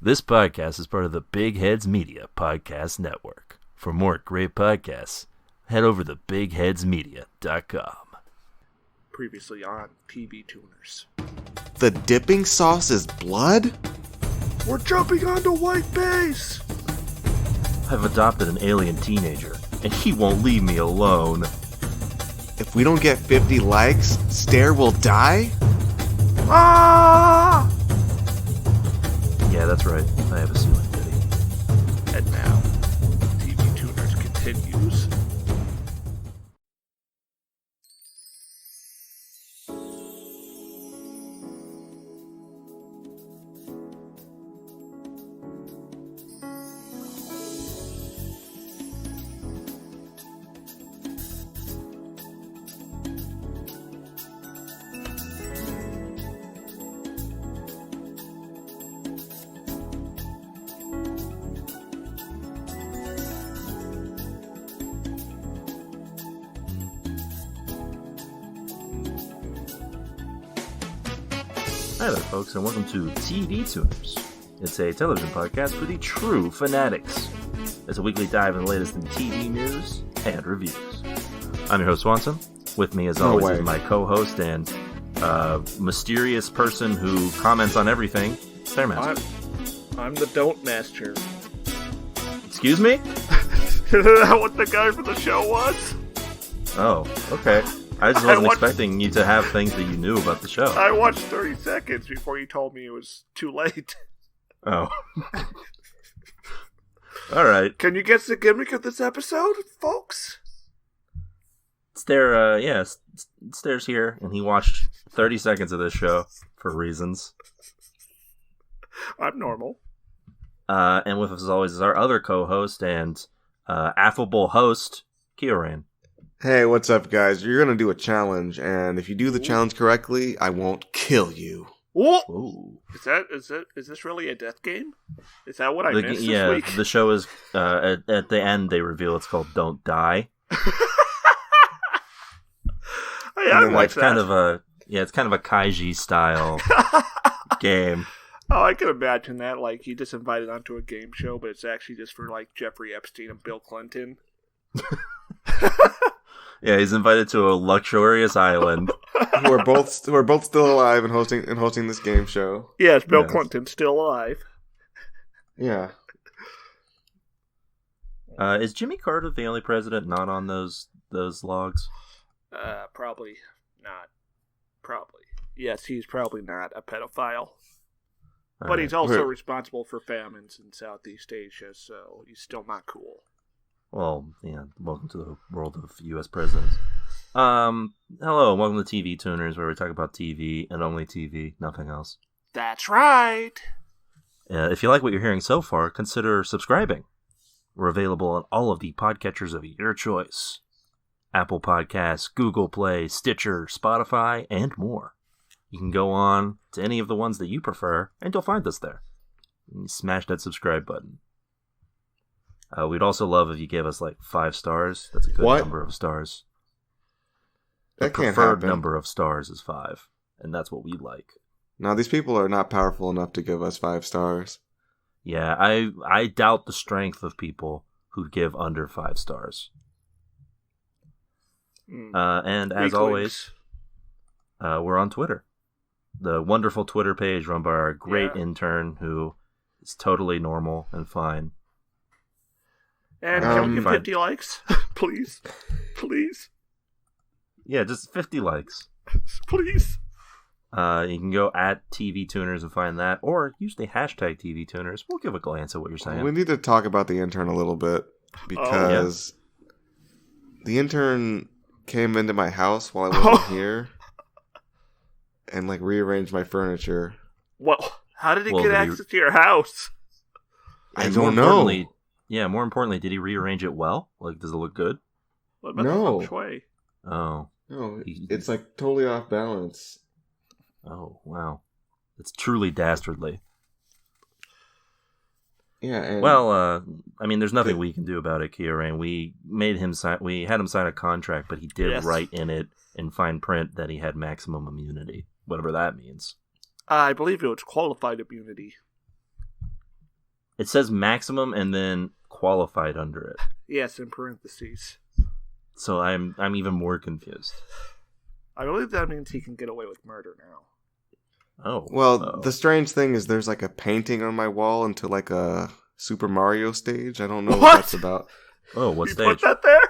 This podcast is part of the Big Heads Media Podcast Network. For more great podcasts, head over to bigheadsmedia.com. Previously on TV Tuners. The dipping sauce is blood? We're jumping onto white base! I've adopted an alien teenager, and he won't leave me alone. If we don't get 50 likes, Stair will die? Ah! Yeah, that's right. I have a ceiling titty. And now, TV Tuners continues. Hi there, folks, and welcome to TV Tuners. It's a television podcast for the true fanatics. It's a weekly dive in the latest in TV news and reviews. I'm your host, Swanson. With me, as always, is my co-host and mysterious person who comments on everything, Stairmaster. I'm the Don't Master. Excuse me? Isn't that what the guy for the show was? Oh, okay. I just wasn't expecting you to have things that you knew about the show. I watched 30 seconds before you told me it was too late. Oh. Alright. Can you guess the gimmick of this episode, folks? Stair's here, and he watched 30 seconds of this show for reasons. I'm normal. And with us, as always, is our other co-host and affable host, Kioran. Hey, what's up, guys? You're gonna do a challenge, and if you do the challenge correctly, I won't kill you. Ooh. Is this really a death game? Is that what I missed this week? Yeah, the show is, at the end, they reveal it's called Don't Die. I watched that. It's kind of a Kaiji style game. Oh, I can imagine that. Like, you just invited onto a game show, but it's actually just for, like, Jeffrey Epstein and Bill Clinton. Yeah, he's invited to a luxurious island. who are both still alive and hosting this game show. Yes, Bill Clinton's still alive. Yeah. Is Jimmy Carter the only president not on those logs? Probably not. Probably. Yes, he's probably not a pedophile. But he's also responsible for famines in Southeast Asia, so he's still not cool. Well, yeah, welcome to the world of U.S. presidents. Hello, and welcome to TV Tuners, where we talk about TV and only TV, nothing else. That's right! If you like what you're hearing so far, consider subscribing. We're available on all of the podcatchers of your choice. Apple Podcasts, Google Play, Stitcher, Spotify, and more. You can go on to any of the ones that you prefer, and you'll find us there. You smash that subscribe button. We'd also love if you gave us like 5 stars. That's a good number of stars. That the can't preferred happen. number of stars is 5, and that's what we like. Now, these people are not powerful enough to give us 5 stars. Yeah, I doubt the strength of people who give under 5 stars. And as always, we're on Twitter. The wonderful Twitter page run by our great intern who is totally normal and fine. And can we get 50 likes? Please. Please. Yeah, just 50 likes. Please. You can go at TV Tuners and find that, or use the hashtag TV Tuners. We'll give a glance at what you're saying. We need to talk about the intern a little bit, because the intern came into my house while I wasn't here and like rearranged my furniture. Well, how did he get access to your house? I don't know. Yeah, more importantly, did he rearrange it well? Like, does it look good? What about No. the feng shui? Oh. No, it's like totally off balance. Oh, wow. It's truly dastardly. Yeah. And well, I mean, there's nothing we can do about it, Kieran. We had him sign a contract, but he did write in it in fine print that he had maximum immunity, whatever that means. I believe it was qualified immunity. It says maximum and then qualified under it. Yes, in parentheses. So I'm even more confused. I believe that means he can get away with murder now. Oh. Well, the strange thing is there's like a painting on my wall into like a Super Mario stage. I don't know what that's about. Oh, what you stage? Put that there?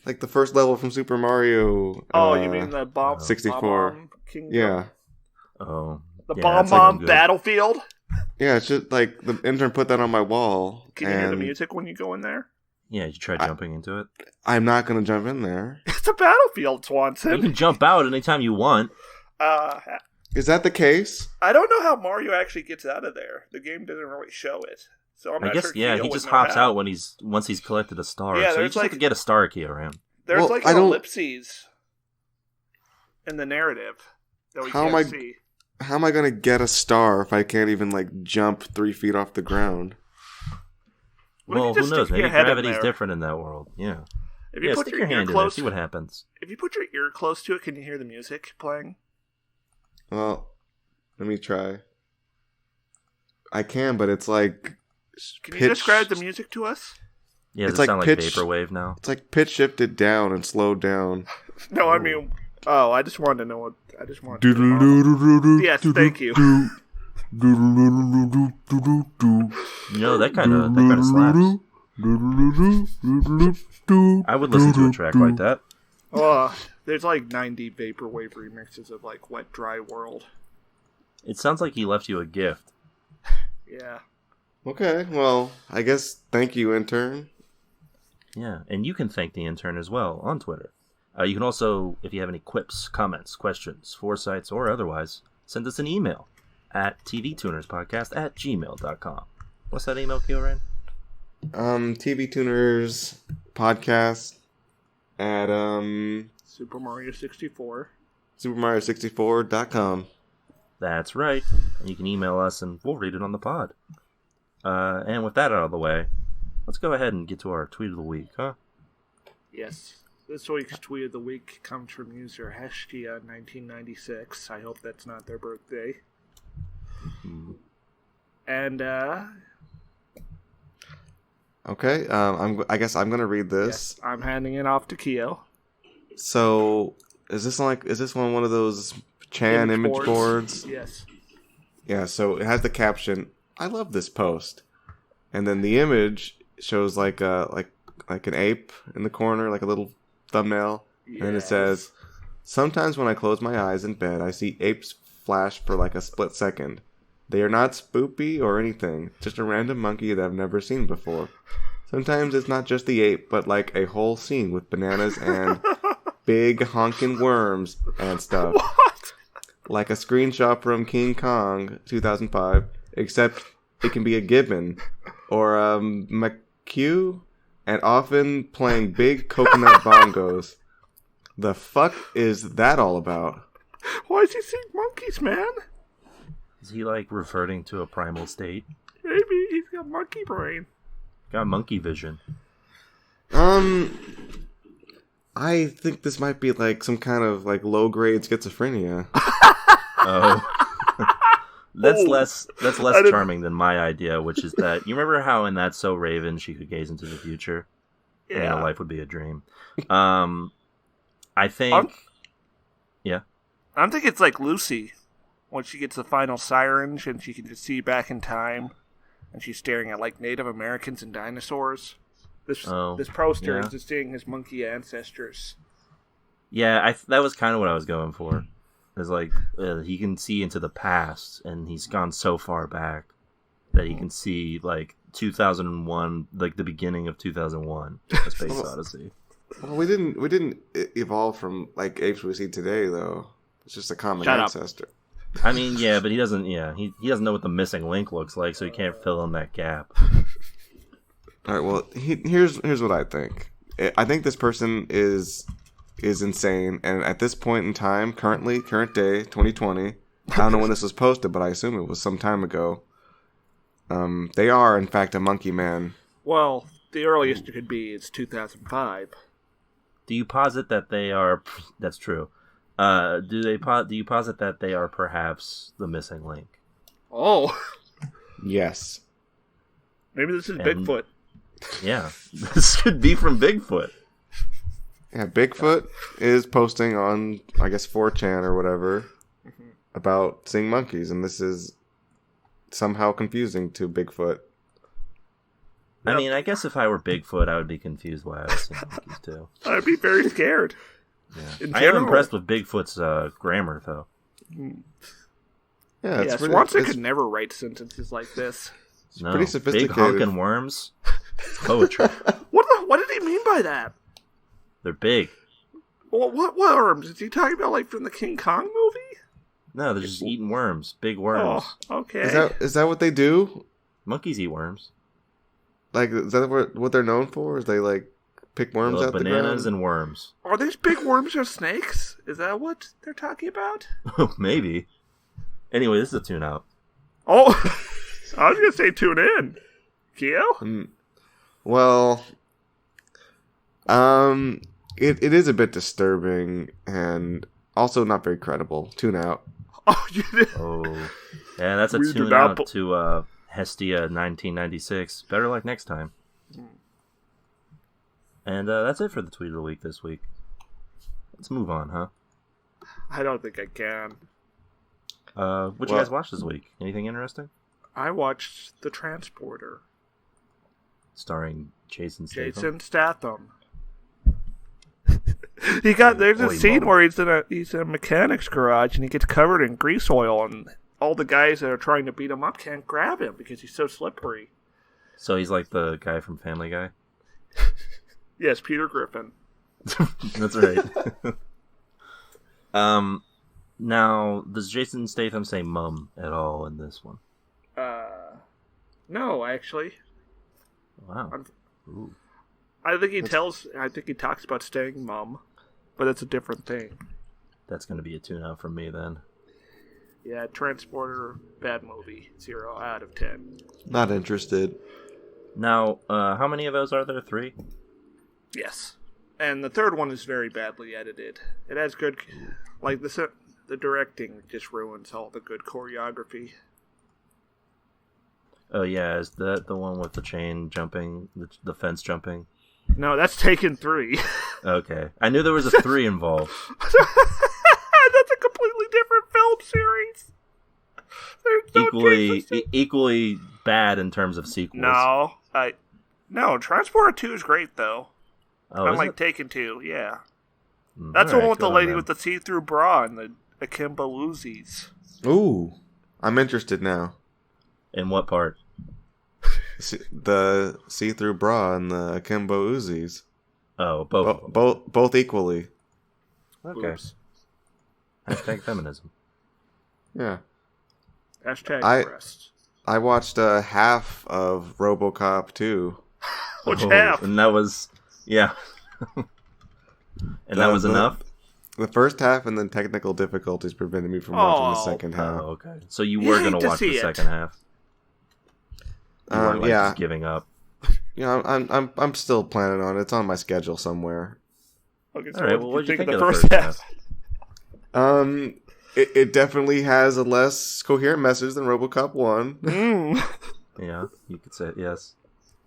Like the first level from Super Mario. You mean the bomb 64? Bomb Kingdom? Yeah. Oh. The Bomb Battlefield? Yeah, it's just like the intern put that on my wall. Can you hear the music when you go in there? Yeah, you try jumping into it. I'm not going to jump in there. It's a battlefield, Swanson. You can jump out anytime you want. Is that the case? I don't know how Mario actually gets out of there. The game doesn't really show it. So I'm not guess, sure yeah, he just hops out when once he's collected a star. Yeah, so you just have to get a star key around. There's an ellipses in the narrative that we can't see. How am I going to get a star if I can't even like jump 3 feet off the ground? Well, who knows? Maybe gravity's different in that world. Yeah. If you put your ear close, see what happens. If you put your ear close to it, can you hear the music playing? Well, let me try. I can, but it's like. Can you describe the music to us? Yeah, does it sound like vaporwave now? It's like pitch shifted down and slowed down. No, I mean, I just wanted to know what. I just wanted to know. Yes, thank you. That kind of slaps. I would listen to a track like that. There's like 90 vaporwave remixes of like Wet Dry World. It sounds like he left you a gift. Yeah. Okay, well, I guess thank you, intern. Yeah, and you can thank the intern as well on Twitter. You can also, if you have any quips, comments, questions, foresights, or otherwise, send us an email at tvtunerspodcast@gmail.com. What's that email, Kieran? tvtunerspodcast at Super Mario 64. supermario64.com. That's right. And you can email us and we'll read it on the pod. And with that out of the way, let's go ahead and get to our tweet of the week, huh? Yes. This week's tweet of the week comes from user Hestia1996. I hope that's not their birthday. Mm-hmm. And, okay, I guess I'm gonna read this. Yes, I'm handing it off to Keo. So, is this one of those Chan image boards? Yes. Yeah, so it has the caption, "I love this post." And then the image shows like an ape in the corner, like a little thumbnail. Yes. And it says, "Sometimes when I close my eyes in bed, I see apes flash for like a split second. They are not spoopy or anything, just a random monkey that I've never seen before. Sometimes it's not just the ape, but like a whole scene with bananas and big honking worms and stuff. What? Like a screenshot from King Kong 2005, except it can be a gibbon or a McHugh, and often playing big coconut bongos. The fuck is that all about?" Why is he seeing monkeys, man? Is he like reverting to a primal state? Maybe he's got monkey brain. Got monkey vision. I think this might be like some kind of like low grade schizophrenia. Oh. That's less charming than my idea, which is that you remember how in That's So Raven she could gaze into the future? Yeah. And life would be a dream. I think I'm thinking it's like Lucy when she gets the final siren and she can just see back in time and she's staring at like Native Americans and dinosaurs. This poster is just seeing his monkey ancestors. Yeah, that was kind of what I was going for. It's like he can see into the past, and he's gone so far back that he can see like 2001, like the beginning of 2001, A Space Odyssey. Well, we didn't evolve from like apes we see today, though. It's just a common ancestor. I mean, yeah, but he doesn't. Yeah, he doesn't know what the missing link looks like, so he can't fill in that gap. All right. Well, here's what I think. I think this person is insane, and at this point in time, current day, 2020. I don't know when this was posted, but I assume it was some time ago. They are, in fact, a monkey man. Well, the earliest it could be is 2005. Do you posit that they are? That's true. Do you posit that they are perhaps the missing link? Oh. Yes. Maybe this is Bigfoot. Yeah, this could be from Bigfoot. Yeah, Bigfoot is posting on, I guess, 4chan or whatever about seeing monkeys, and this is somehow confusing to Bigfoot. I mean, I guess if I were Bigfoot, I would be confused why I was seeing monkeys too. I'd be very scared. Yeah. I am impressed with Bigfoot's grammar, though. Yeah, it's Swanson could never write sentences like this. It's pretty sophisticated. Big honkin' worms. Poetry. What did he mean by that? They're big. Well, what worms? Is he talking about like from the King Kong movie? No, they're just eating worms. Big worms. Oh, okay. Is that what they do? Monkeys eat worms. Like, is that what they're known for? Is they like pick worms out the ground? Bananas and worms. Are these big worms or snakes? Is that what they're talking about? Maybe. Anyway, this is a tune out. Oh, I was gonna say tune in. Keo? Well, it is a bit disturbing and also not very credible. Tune out. Oh, you did. Oh, yeah, that's a tune out to Hestia 1996. Better luck next time. And that's it for the tweet of the week this week. Let's move on, huh? I don't think I can. What you guys watched this week? Anything interesting? I watched The Transporter. Starring Jason Statham. There's a scene where he's in a mechanic's garage and he gets covered in grease oil, and all the guys that are trying to beat him up can't grab him because he's so slippery. So he's like the guy from Family Guy? Yes, Peter Griffin. That's right. Now, does Jason Statham say mum at all in this one? No, actually. Wow. Ooh. I think he talks about staying mum, but that's a different thing. That's going to be a tune-out from me, then. Yeah, Transporter, bad movie. 0 out of 10. Not interested. Now, how many of those are there? 3? Yes. And the third one is very badly edited. It has good... Like, the directing just ruins all the good choreography. Oh, yeah. Is that the one with the chain jumping, the fence jumping? No, that's Taken 3. Okay. I knew there was a 3 involved. That's a completely different film series. Equally bad in terms of sequels. No, Transporter 2 is great, though. Oh, Unlike Taken 2, yeah. That's the one with the lady with the see-through bra and the akimbo Uzis. Ooh, I'm interested now. In what part? The see-through bra and the akimbo Uzis. Oh, both. Both equally. Okay. Oops. Hashtag feminism. Yeah. Hashtag breasts. I watched half of RoboCop 2. Which half? And that was... Yeah. And that was enough? The first half, and then technical difficulties prevented me from watching the second half. Oh, okay. So you were going to watch the second half? You weren't, just giving up? Yeah, I'm still planning on it. It's on my schedule somewhere. Okay, so all right, well, what did you think of the first half? It definitely has a less coherent message than RoboCop 1. Yeah, you could say it, yes.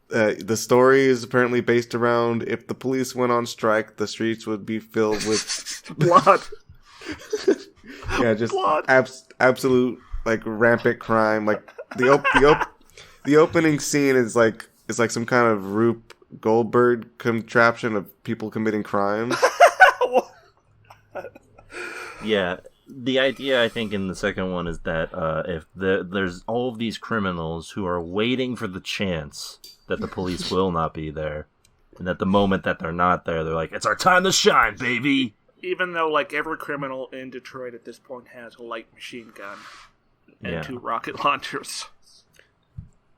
The story is apparently based around if the police went on strike, the streets would be filled with blood. Yeah, just blood. Absolute like rampant crime. Like the opening scene is like some kind of Rube Goldberg contraption of people committing crimes. Yeah. The idea, I think, in the second one is that if there's all of these criminals who are waiting for the chance that the police will not be there, and at the moment that they're not there, they're like, "It's our time to shine, baby!" Even though, like, every criminal in Detroit at this point has a light machine gun and 2 rocket launchers.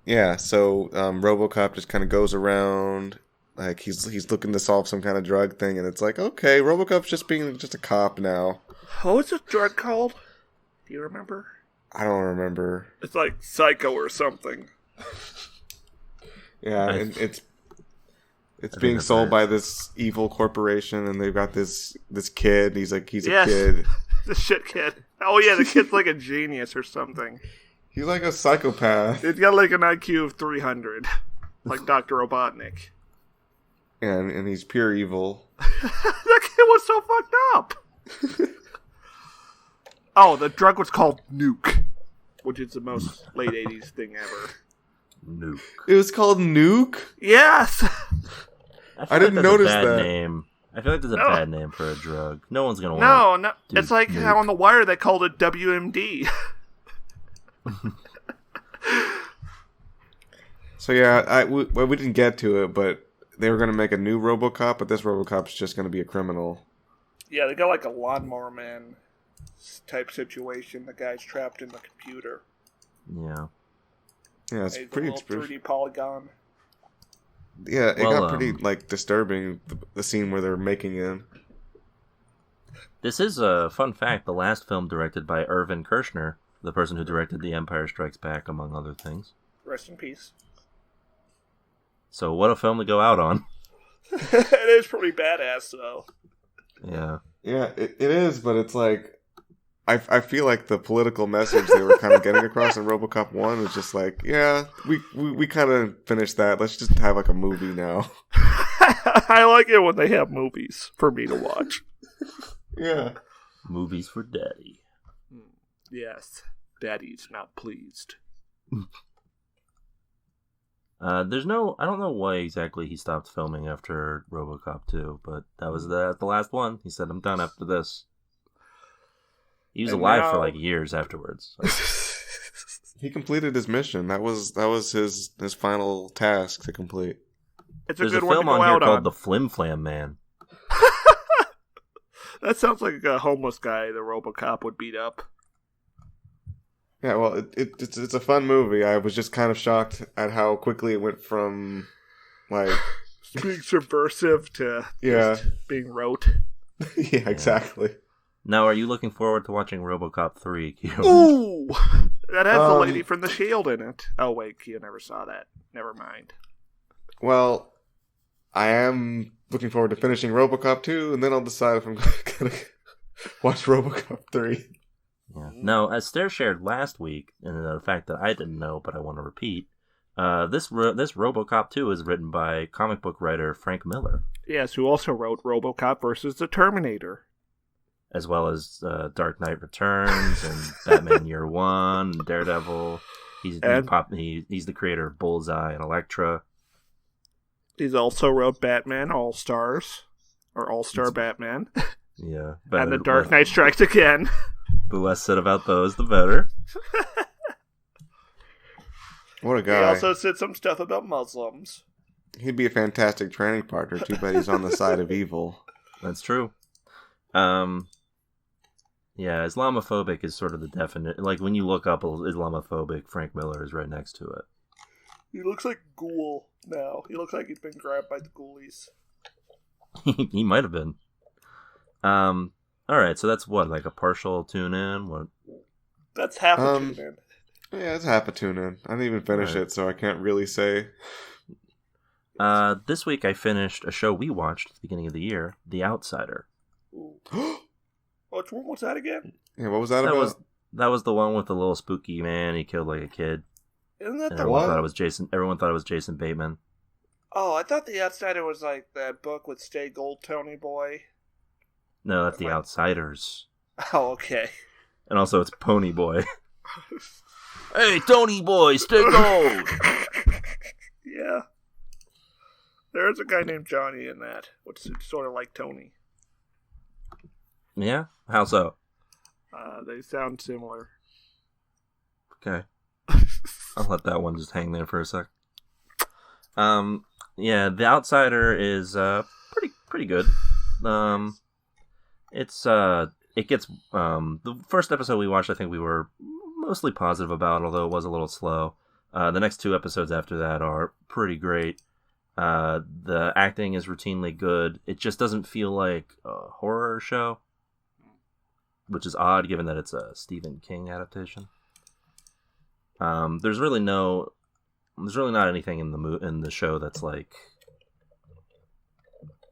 Yeah, so RoboCop just kind of goes around, like he's looking to solve some kind of drug thing, and it's like, okay, RoboCop's just being just a cop now. What was this drug called? Do you remember? I don't remember. It's like Psycho or something. Yeah, and it's being sold by this evil corporation, and they've got this kid. He's a kid. The shit kid. Oh yeah, the kid's like a genius or something. He's like a psychopath. He's got like an IQ of 300, like Dr. Robotnik. And he's pure evil. That kid was so fucked up. Oh, the drug was called Nuke, which is the most late 80s thing ever. Nuke. It was called Nuke? Yes! I didn't notice that. Name. I feel like that's a bad name for a drug. No one's going to want No. It's like how on The Wire they called it WMD. So yeah, we didn't get to it, but they were going to make a new RoboCop, but this RoboCop's just going to be a criminal. Yeah, they got like a Lawnmower Man type situation. The guy's trapped in the computer. Yeah. Yeah, it's pretty 3D polygon. Yeah, it got pretty like disturbing, the scene where they're making him. This is a fun fact. The last film directed by Irvin Kershner, the person who directed The Empire Strikes Back, among other things. Rest in peace. So what a film to go out on. It is pretty badass, though. Yeah. Yeah, it is, but it's like... I feel like the political message they were kind of getting across in RoboCop 1 was just like, yeah, we kind of finished that. Let's just have like a movie now. I like it when they have movies for me to watch. Yeah. Movies for Daddy. Yes. Daddy's not pleased. I don't know why exactly he stopped filming after RoboCop 2, but that was the last one. He said, I'm done after this. He was alive for like years afterwards. So. He completed his mission. That was his final task to complete. There's a film on here called The Flim Flam Man. That sounds like a homeless guy the RoboCop would beat up. Yeah, well, it's a fun movie. I was just kind of shocked at how quickly it went from like being subversive to just being rote. Yeah, exactly. Now, are you looking forward to watching RoboCop 3, Q? Ooh! That has the lady from The Shield in it. Oh, wait, Q never saw that. Never mind. Well, I am looking forward to finishing RoboCop 2, and then I'll decide if I'm going to watch RoboCop 3. Yeah. Now, as Stare shared last week, and the fact that I didn't know, but I want to repeat, this RoboCop 2 is written by comic book writer Frank Miller. Yes, who also wrote RoboCop versus the Terminator. As well as Dark Knight Returns and Batman Year One, and Daredevil. He's the creator of Bullseye and Elektra. He's also wrote Batman All-Stars, or All-Star Batman. Yeah. And The Dark Knight Strikes Again. The less said about those, the better. What a guy. He also said some stuff about Muslims. He'd be a fantastic training partner. Too bad he's on the side of evil. That's true. Yeah, Islamophobic is sort of the definite. Like, when you look up Islamophobic, Frank Miller is right next to it. He looks like Ghoul now. He looks like he's been grabbed by the ghoulies. He might have been. Alright, so that's what, like a partial tune-in? What? That's half a tune-in. Yeah, it's half a tune-in. I didn't even finish it, so I can't really say. This week I finished a show we watched at the beginning of the year, The Outsider. Which one was that again? Yeah, what was that about? That was the one with the little spooky man. He killed like a kid. Isn't that the everyone one? Everyone thought it was Jason Bateman. Oh, I thought The Outsider was like that book with Stay Gold Tony Boy. No, that's The Outsiders. Oh, okay. And also it's Pony Boy. Hey, Tony Boy, stay gold! Yeah. There's a guy named Johnny in that, which is sort of like Tony. Yeah? How so? They sound similar. Okay. I'll let that one just hang there for a sec. Yeah, The Outsider is pretty good. It gets the first episode we watched, I think we were mostly positive about, although it was a little slow. The next two episodes after that are pretty great. The acting is routinely good. It just doesn't feel like a horror show, which is odd given that it's a Stephen King adaptation. There's really not anything in the show that's like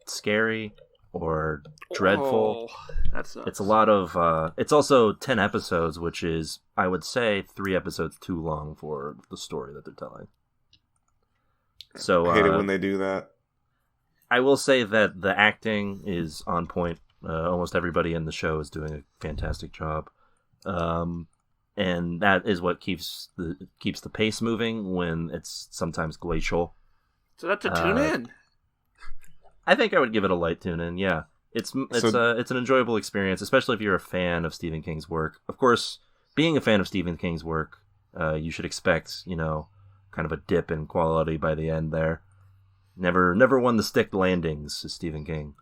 scary. or dreadful. Oh, that sucks. It's a lot of. It's also 10 episodes, which is, I would say, 3 episodes too long for the story that they're telling. So I hate it when they do that. I will say that the acting is on point. Almost everybody in the show is doing a fantastic job, and that is what keeps the pace moving when it's sometimes glacial. So that's a tune in. I think I would give it a light tune in. Yeah, it's an enjoyable experience, especially if you're a fan of Stephen King's work. Of course, being a fan of Stephen King's work, you should expect kind of a dip in quality by the end there. Never won the stick landings, is Stephen King.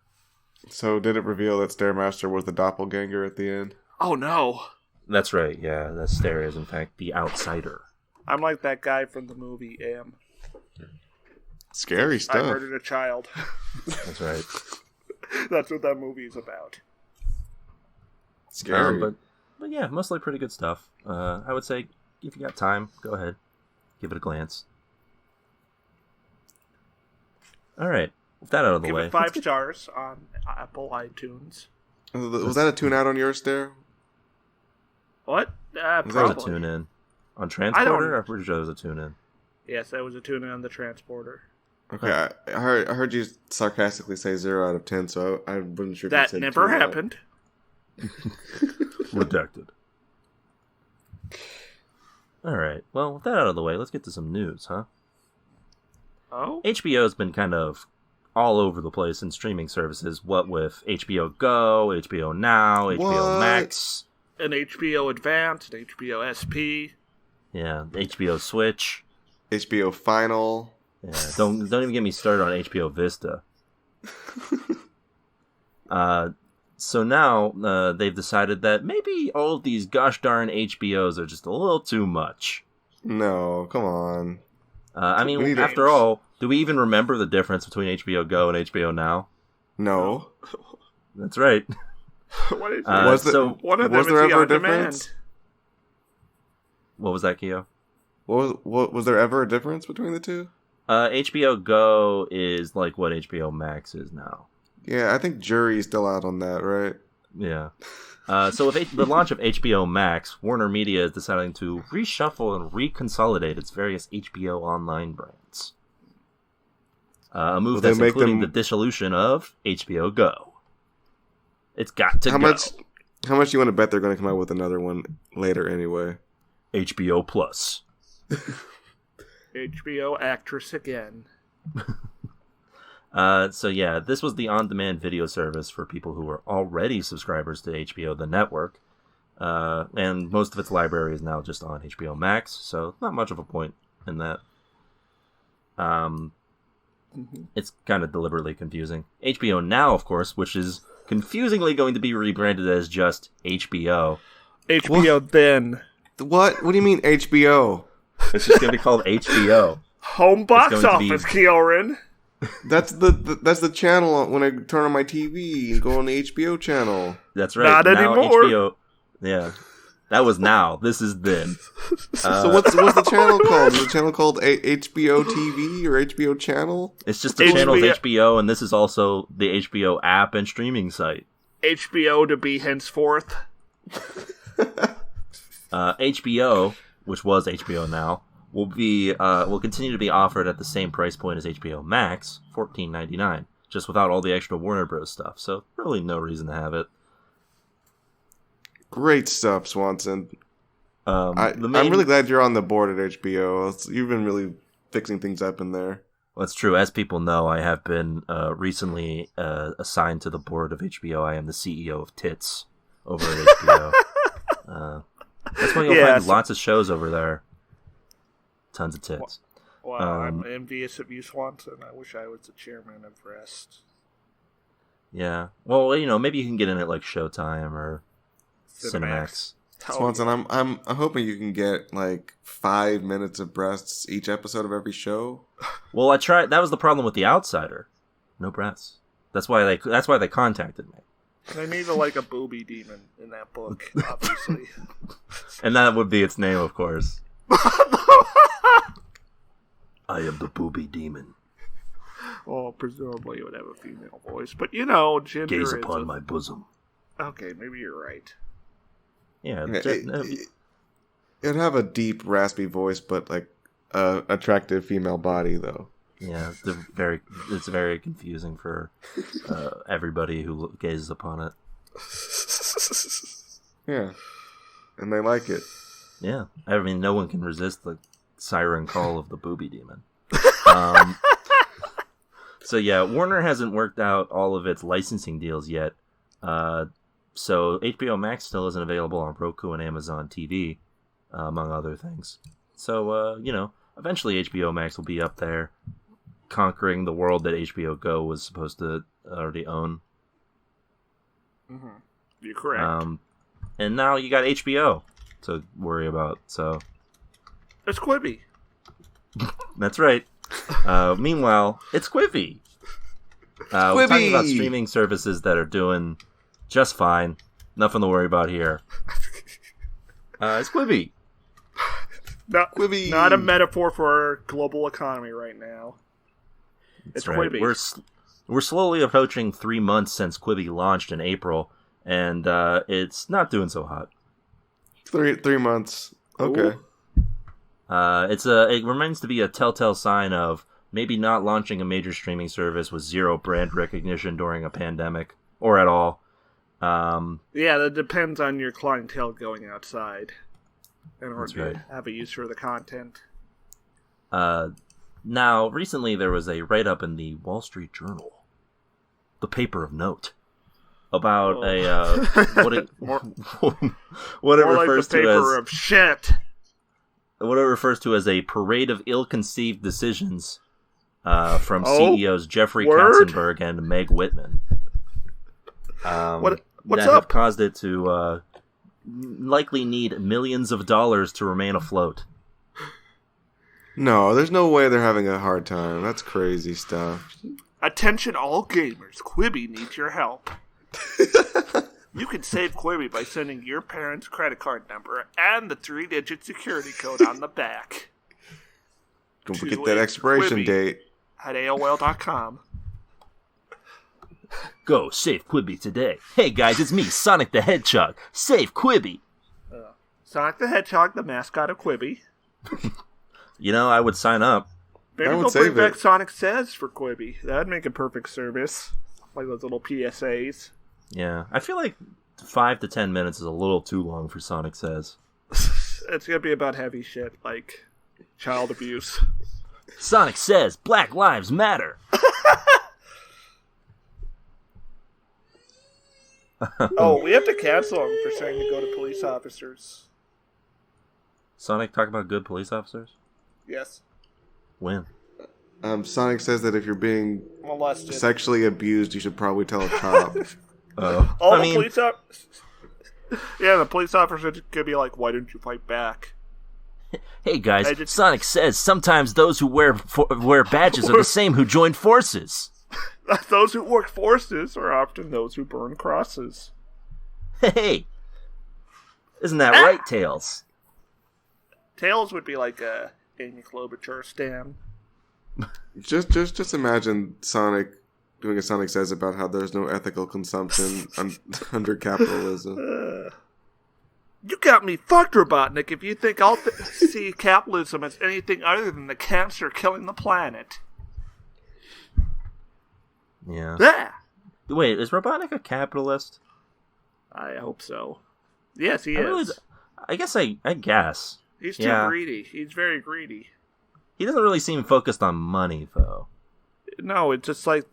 So did it reveal that Stairmaster was the doppelganger at the end? Oh no. That's right, yeah. That Stair is in fact the outsider. I'm like that guy from the movie Am. Scary stuff. I murdered a child. That's right. That's what that movie is about. Scary. But yeah, mostly pretty good stuff. I would say if you got time, go ahead. Give it a glance. All right. With that out of the way. Give it 5 stars on Apple iTunes. Was that a tune out on yours, Stair? What? Was Probably. that a tune in? On Transporter? I'm pretty sure it was a tune in. Yes, that was a tune in on the Transporter. Okay, I heard you sarcastically say 0 out of 10, so I wasn't sure if you That said never 2 out. happened. Redacted. Alright, well, with that out of the way, let's get to some news, huh? Oh? HBO's been kind of all over the place in streaming services, what with HBO Go, HBO Now, HBO Max. An HBO Advance, an HBO SP. Yeah, HBO Switch. HBO Final. Yeah, don't even get me started on HBO Vista. So now they've decided that maybe all of these gosh darn HBOs are just a little too much. No, come on. I mean, after all, do we even remember the difference between HBO Go and HBO Now? No. That's right. What is one of them is there ever a difference? What was that, Keo? Was there ever a difference between the two? HBO Go is like what HBO Max is now. Yeah, I think jury's still out on that, right? Yeah. So with the launch of HBO Max, Warner Media is deciding to reshuffle and reconsolidate its various HBO Online brands. A move that's including the dissolution of HBO Go. It's got to go. How much do you want to bet they're going to come out with another one later anyway? HBO Plus. HBO actress again. So yeah, this was the on-demand video service for people who were already subscribers to HBO, the network. And most of its library is now just on HBO Max, so not much of a point in that. It's kind of deliberately confusing. HBO Now, of course, which is confusingly going to be rebranded as just HBO. HBO then. What? What do you mean HBO? It's just going to be called HBO. Home box office, Kieran. That's the channel when I turn on my TV and go on the HBO channel. That's right. Not now anymore. HBO, yeah, that was now. This is then. So what's the channel called? Is the channel called HBO TV or HBO channel? It's just the channel of HBO, and this is also the HBO app and streaming site. HBO to be henceforth. HBO, which was HBO Now, will continue to be offered at the same price point as HBO Max, $14.99, just without all the extra Warner Bros. Stuff. So really no reason to have it. Great stuff, Swanson. I'm really glad you're on the board at HBO. You've been really fixing things up in there. Well, that's true. As people know, I have been recently assigned to the board of HBO. I am the CEO of Tits over at HBO. That's why you'll find lots of shows over there. Tons of tits. Wow, I'm envious of you, Swanson. I wish I was the chairman of Rest. Yeah. Well, maybe you can get in at like Showtime or Cinemax. Swanson, I'm hoping you can get like 5 minutes of breasts each episode of every show. Well, I tried. That was the problem with The Outsider. No breasts. That's why they contacted me. They need like a booby demon in that book, obviously. And that would be its name, of course. I am the booby demon. Well, presumably it would have a female voice. But, gender Gaze is upon my bosom. Okay, maybe you're right. Yeah. It'd have a deep, raspy voice, but, like, attractive female body, though. Yeah, it's very confusing for everybody who gazes upon it. Yeah. And they like it. Yeah. I mean, no one can resist the siren call of the booby demon. So yeah, Warner hasn't worked out all of its licensing deals yet. So HBO Max still isn't available on Roku and Amazon TV, among other things. So, eventually HBO Max will be up there, conquering the world that HBO Go was supposed to already own. Mm-hmm. You're correct. And now you got HBO to worry about, so... It's Quibi. That's right. Meanwhile, it's Quibi. We're talking about streaming services that are doing just fine. Nothing to worry about here. It's Quibi. Quibi. Not a metaphor for our global economy right now. It's right. Quibi. We're slowly approaching 3 months since Quibi launched in April, and it's not doing so hot. 3 months. Okay. Ooh. It remains to be a telltale sign of maybe not launching a major streaming service with zero brand recognition during a pandemic, or at all. Yeah, that depends on your clientele going outside in order to have a use for the content. Now, recently there was a write-up in the Wall Street Journal, the paper of note, about what it refers to as of shit. What it refers to as a parade of ill-conceived decisions from CEOs Jeffrey Katzenberg and Meg Whitman. What's that up? have caused it to likely need millions of dollars to remain afloat. No, there's no way they're having a hard time. That's crazy stuff. Attention all gamers, Quibi needs your help. You can save Quibi by sending your parents' credit card number and the 3-digit security code on the back. Don't forget that expiration date. At AOL.com. Go, save Quibi today. Hey guys, it's me, Sonic the Hedgehog. Save Quibi. Sonic the Hedgehog, the mascot of Quibi. I would sign up. Maybe they'll bring back Sonic Says for Quibi. That'd make a perfect service. Like those little PSAs. Yeah, I feel like 5 to 10 minutes is a little too long for Sonic Says. It's gonna be about heavy shit, like child abuse. Sonic Says Black Lives Matter. Oh, we have to cancel him for saying to go to police officers. Sonic talk about good police officers? Yes. When? Sonic says that if you're being molested, sexually abused, you should probably tell a cop. The police officers could be like, "Why didn't you fight back?" Hey guys, Sonic Says sometimes those who wear badges are the same who joined forces. Those who work forces are often those who burn crosses. Hey, isn't that right, Tails? Tails would be like a Amy Klobuchar stan. Just imagine Sonic doing a Sonic Says about how there's no ethical consumption under capitalism. You got me fucked, Robotnik, if you think I'll see capitalism as anything other than the cancer killing the planet. Yeah. Ah! Wait, is Robotnik a capitalist? I hope so. Yes, he is. I guess. He's too greedy. He's very greedy. He doesn't really seem focused on money, though. No, it's just like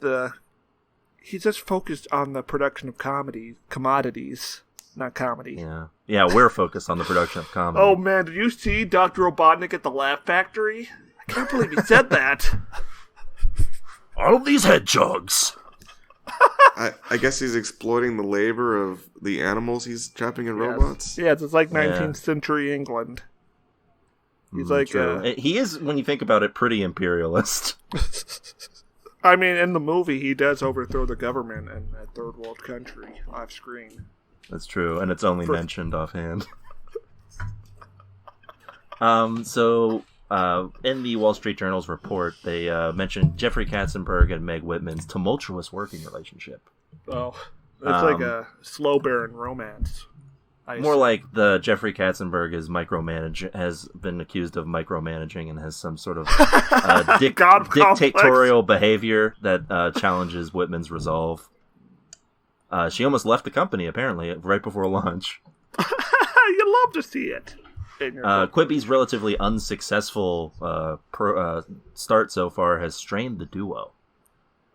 he's just focused on the production of commodities, not comedy. Yeah, we're focused on the production of comedy. Oh man, did you see Dr. Robotnik at the Laugh Factory? I can't believe he said that. All of these hedgehogs. I guess he's exploiting the labor of the animals he's trapping in robots. Yeah, it's like 19th century England. He's like... he is, when you think about it, pretty imperialist. I mean, in the movie, he does overthrow the government in a third world country off screen. That's true, and it's only mentioned offhand. So, in the Wall Street Journal's report, they mentioned Jeffrey Katzenberg and Meg Whitman's tumultuous working relationship. Oh, it's like a slow burn romance. More like the Jeffrey Katzenberg has been accused of micromanaging and has some sort of dictatorial behavior that challenges Whitman's resolve. She almost left the company, apparently, right before launch. You love to see it. Quibi's relatively unsuccessful start so far has strained the duo,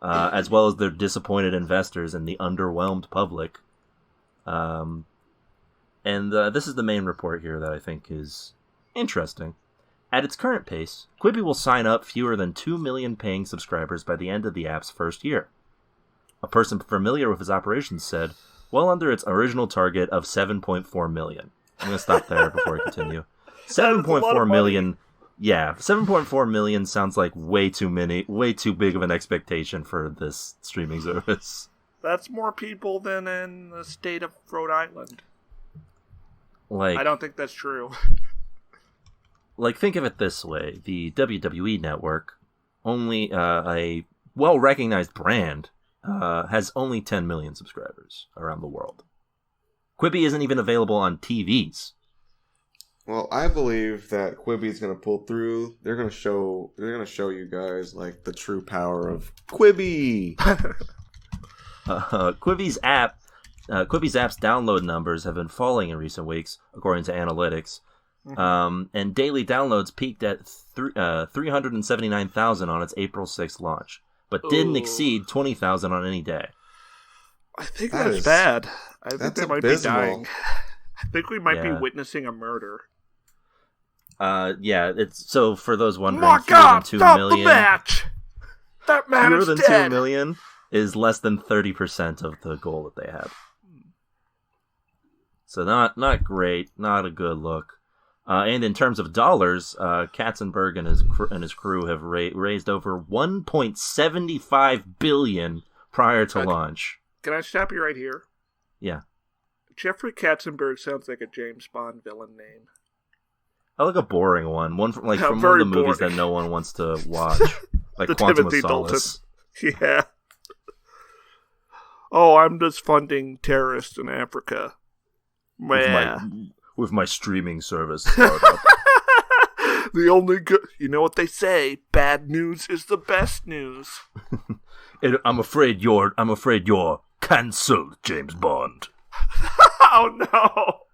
as well as their disappointed investors and the underwhelmed public. And this is the main report here that I think is interesting. At its current pace, Quibi will sign up fewer than 2 million paying subscribers by the end of the app's first year. A person familiar with its operations said, well under its original target of 7.4 million. I'm going to stop there before I continue. 7.4 million. Yeah, 7.4 million sounds like way too big of an expectation for this streaming service. That's more people than in the state of Rhode Island. I don't think that's true. Think of it this way. The WWE Network, only a well-recognized brand, has only 10 million subscribers around the world. Quibi isn't even available on TVs. Well, I believe that Quibi's going to pull through. They're going to show you guys the true power of Quibi. Quibi's app's download numbers have been falling in recent weeks, according to analytics. And daily downloads peaked at 379,000 on its April 6th launch, but didn't exceed 20,000 on any day. I think that's bad. I think they might be dying. I think we might be witnessing a murder. It's so for those wondering, my God, stop the match! That man is dead! Fewer than 2 million is less than 30% of the goal that they had. So not great, not a good look. And in terms of dollars, Katzenberg and his crew have raised over $1.75 billion prior to launch. Can I stop you right here? Yeah. Jeffrey Katzenberg sounds like a James Bond villain name. I like a boring one from one of the movies that no one wants to watch, like the Quantum Timothy of Solace. Dalton. Yeah. Oh, I'm just funding terrorists in Africa. With my streaming service startup. The only good, you know what they say, bad news is the best news. I'm afraid you're cancelled, James Bond. Oh no.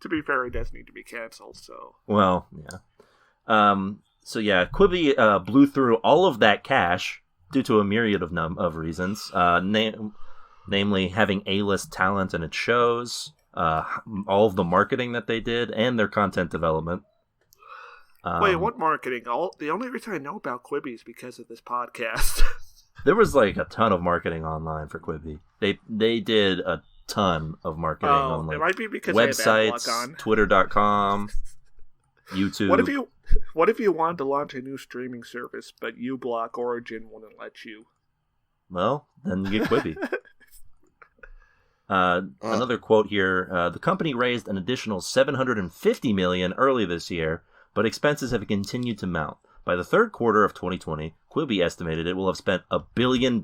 To be fair, he does need to be cancelled, so. Well, yeah. Quibi blew through all of that cash due to a myriad of reasons, namely having A-list talent in its shows, all of the marketing that they did, and their content development. Wait, what marketing? The only reason I know about Quibi is because of this podcast. There was a ton of marketing online for Quibi. They did a ton of marketing on it might be because websites, they have on. Twitter.com, YouTube. What if you wanted to launch a new streaming service, but uBlock Origin wouldn't let you? Well, then you get Quibi. Another quote here: the company raised an additional $750 million early this year, but expenses have continued to mount. By the third quarter of 2020, Quibi estimated it will have spent $1 billion.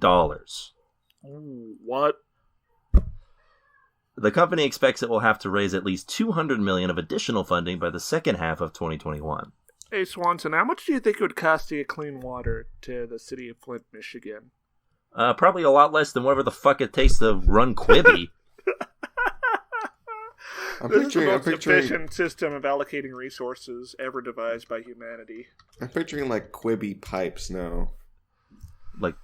What? The company expects it will have to raise at least $200 million of additional funding by the second half of 2021. Hey, Swanson, how much do you think it would cost to get clean water to the city of Flint, Michigan? Probably a lot less than whatever the fuck it takes to run Quibi. This is the most efficient system of allocating resources ever devised by humanity. I'm picturing Quibi pipes now. What?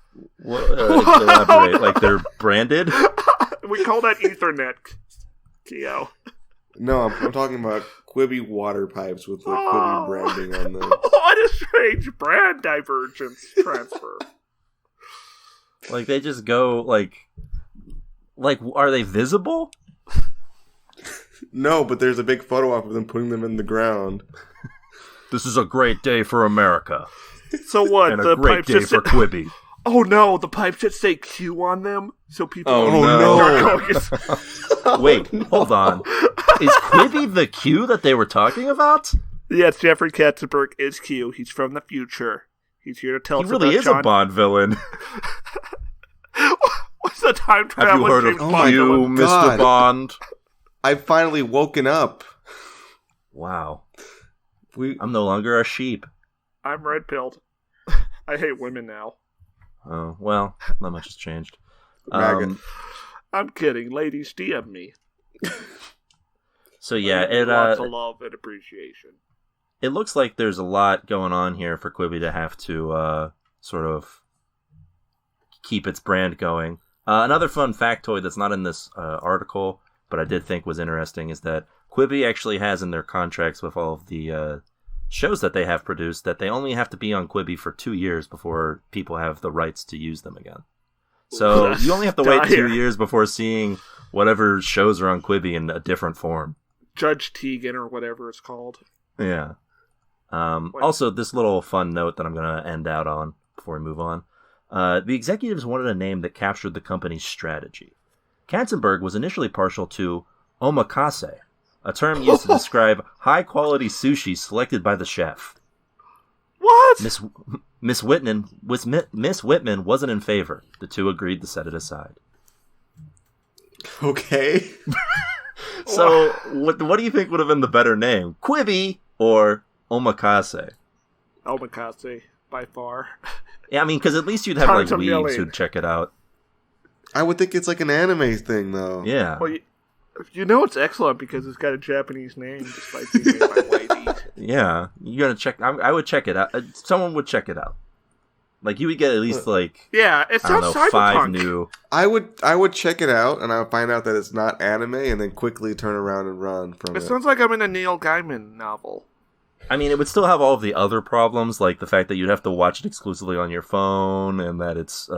Elaborate. No. They're branded? We call that Ethernet, Keo. No, I'm talking about Quibi water pipes with Quibi branding on them. What a strange brand divergence transfer. They just go, are they visible? No, but there's a big photo op of them putting them in the ground. This is a great day for America. So what? And a great day for Quibi. Oh no, the pipes just say Q on them, so people... no. Wait, hold on. Is Quibi the Q that they were talking about? Yes, Jeffrey Katzenberg is Q. He's from the future. He's here to tell us about He really is a Bond villain. What's the time travel? Have you heard of Q, Mr. Bond? I've finally woken up. Wow. I'm no longer a sheep. I'm red-pilled. I hate women now. Oh, well, not much has changed. I'm kidding. Ladies, DM me. So yeah, lots of love and appreciation. It looks like there's a lot going on here for Quibi to have to sort of keep its brand going. Another fun factoid that's not in this article, but I did think was interesting, is that Quibi actually has in their contracts with all of the shows that they have produced that they only have to be on Quibi for 2 years before people have the rights to use them again. So you only have to wait 2 years before seeing whatever shows are on Quibi in a different form. Judge Tegan or whatever it's called. Yeah. Also, this little fun note that I'm going to end out on before we move on. The executives wanted a name that captured the company's strategy. Katzenberg was initially partial to omakase, a term used to describe high-quality sushi selected by the chef. What? Miss Whitman wasn't in favor. The two agreed to set it aside. Okay. So, what do you think would have been the better name? Quibi or omakase? Omakase, by far. Yeah, I mean, because at least you'd have like weebs who'd check it out. I would think it's like an anime thing, though. Yeah. Well, you know it's excellent because it's got a Japanese name, despite being made by whiteies. Yeah, you gotta check. I would check it out. Someone would check it out. Like you would get at least like it sounds cyberpunk. 5 new. I would check it out, and I would find out that it's not anime, and then quickly turn around and run from it. It sounds like I'm in a Neil Gaiman novel. I mean, it would still have all of the other problems, like the fact that you'd have to watch it exclusively on your phone, and that it's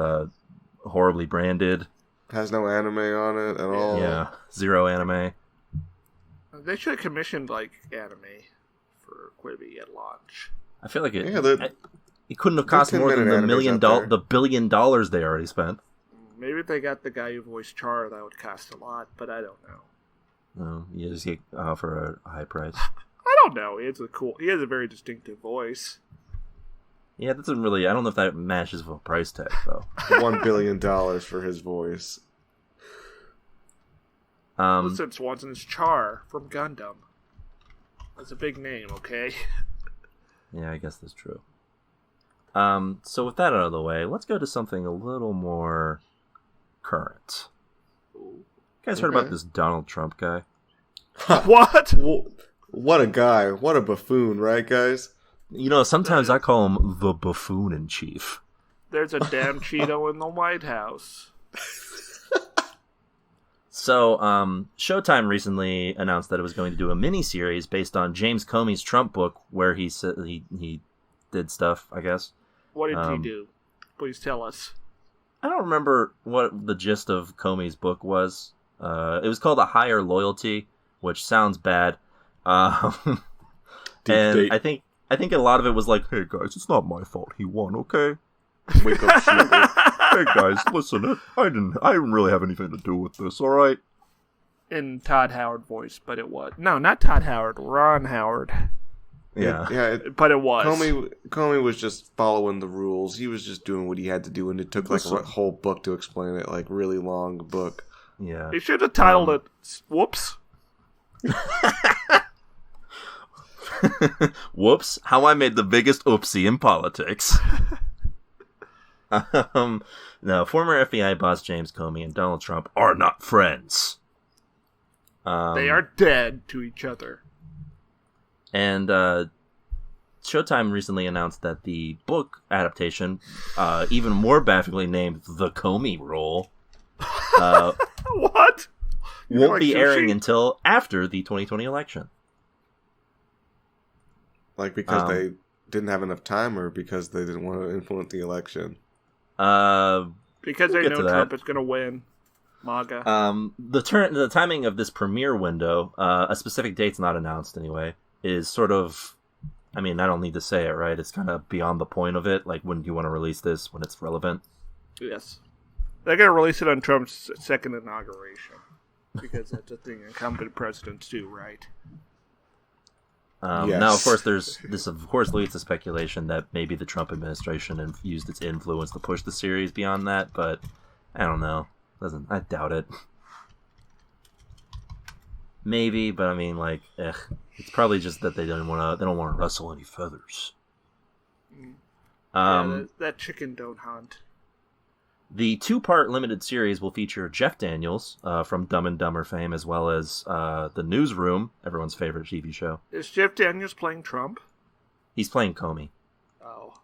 horribly branded. Has no anime on it at all. Yeah, 0 anime. They should have commissioned like anime for Quibi at launch. I feel like it couldn't have cost more than the $1 billion they already spent. Maybe if they got the guy who voiced Char, that would cost a lot, but I don't know. No, you just get offer a high price. I don't know. He has a very distinctive voice. Yeah, that doesn't really. I don't know if that matches with a price tag though. $1 billion for his voice. Listen, Swanson's Char from Gundam. That's a big name, okay? Yeah, I guess that's true. So with that out of the way, let's go to something a little more current. You guys heard about this Donald Trump guy? What? What a guy. What a buffoon, right, guys? You know, sometimes I call him the buffoon-in-chief. There's a damn Cheeto in the White House. So, Showtime recently announced that it was going to do a mini-series based on James Comey's Trump book, where he did stuff, I guess. What did he do? Please tell us. I don't remember what the gist of Comey's book was. It was called A Higher Loyalty, which sounds bad. And I think a lot of it was like, hey guys, it's not my fault he won, okay? Wake up, Slipper. Hey guys, listen, I didn't really have anything to do with this, alright? In Todd Howard voice, but it was. No, not Todd Howard, Ron Howard. Yeah. But it was. Comey was just following the rules. He was just doing what he had to do, and it took like a whole book to explain it, like really long book. Yeah. He should have titled it, Whoops. Whoops, how I made the biggest oopsie in politics. No, former FBI boss James Comey and Donald Trump are not friends. They are dead to each other. And Showtime recently announced that the book adaptation, even more bafflingly named The Comey Rule, what? won't be airing until after the 2020 election. Like because they didn't have enough time, or because they didn't want to influence the election? Because they know Trump is going to win. MAGA. The timing of this premiere window, a specific date's not announced anyway, is sort of, I mean, I don't need to say it, right? It's kind of beyond the point of it. Like, when do you want to release this? When it's relevant? Yes. They're going to release it on Trump's second inauguration. Because that's a thing incumbent presidents do, right? Yes. Now, of course, this of course leads to speculation that maybe the Trump administration used its influence to push the series beyond that, but I don't know. I doubt it. Maybe, but I mean, like, it's probably just that they don't want to rustle any feathers. That chicken don't hunt. The 2-part limited series will feature Jeff Daniels from Dumb and Dumber fame, as well as The Newsroom, everyone's favorite TV show. Is Jeff Daniels playing Trump? He's playing Comey. Oh.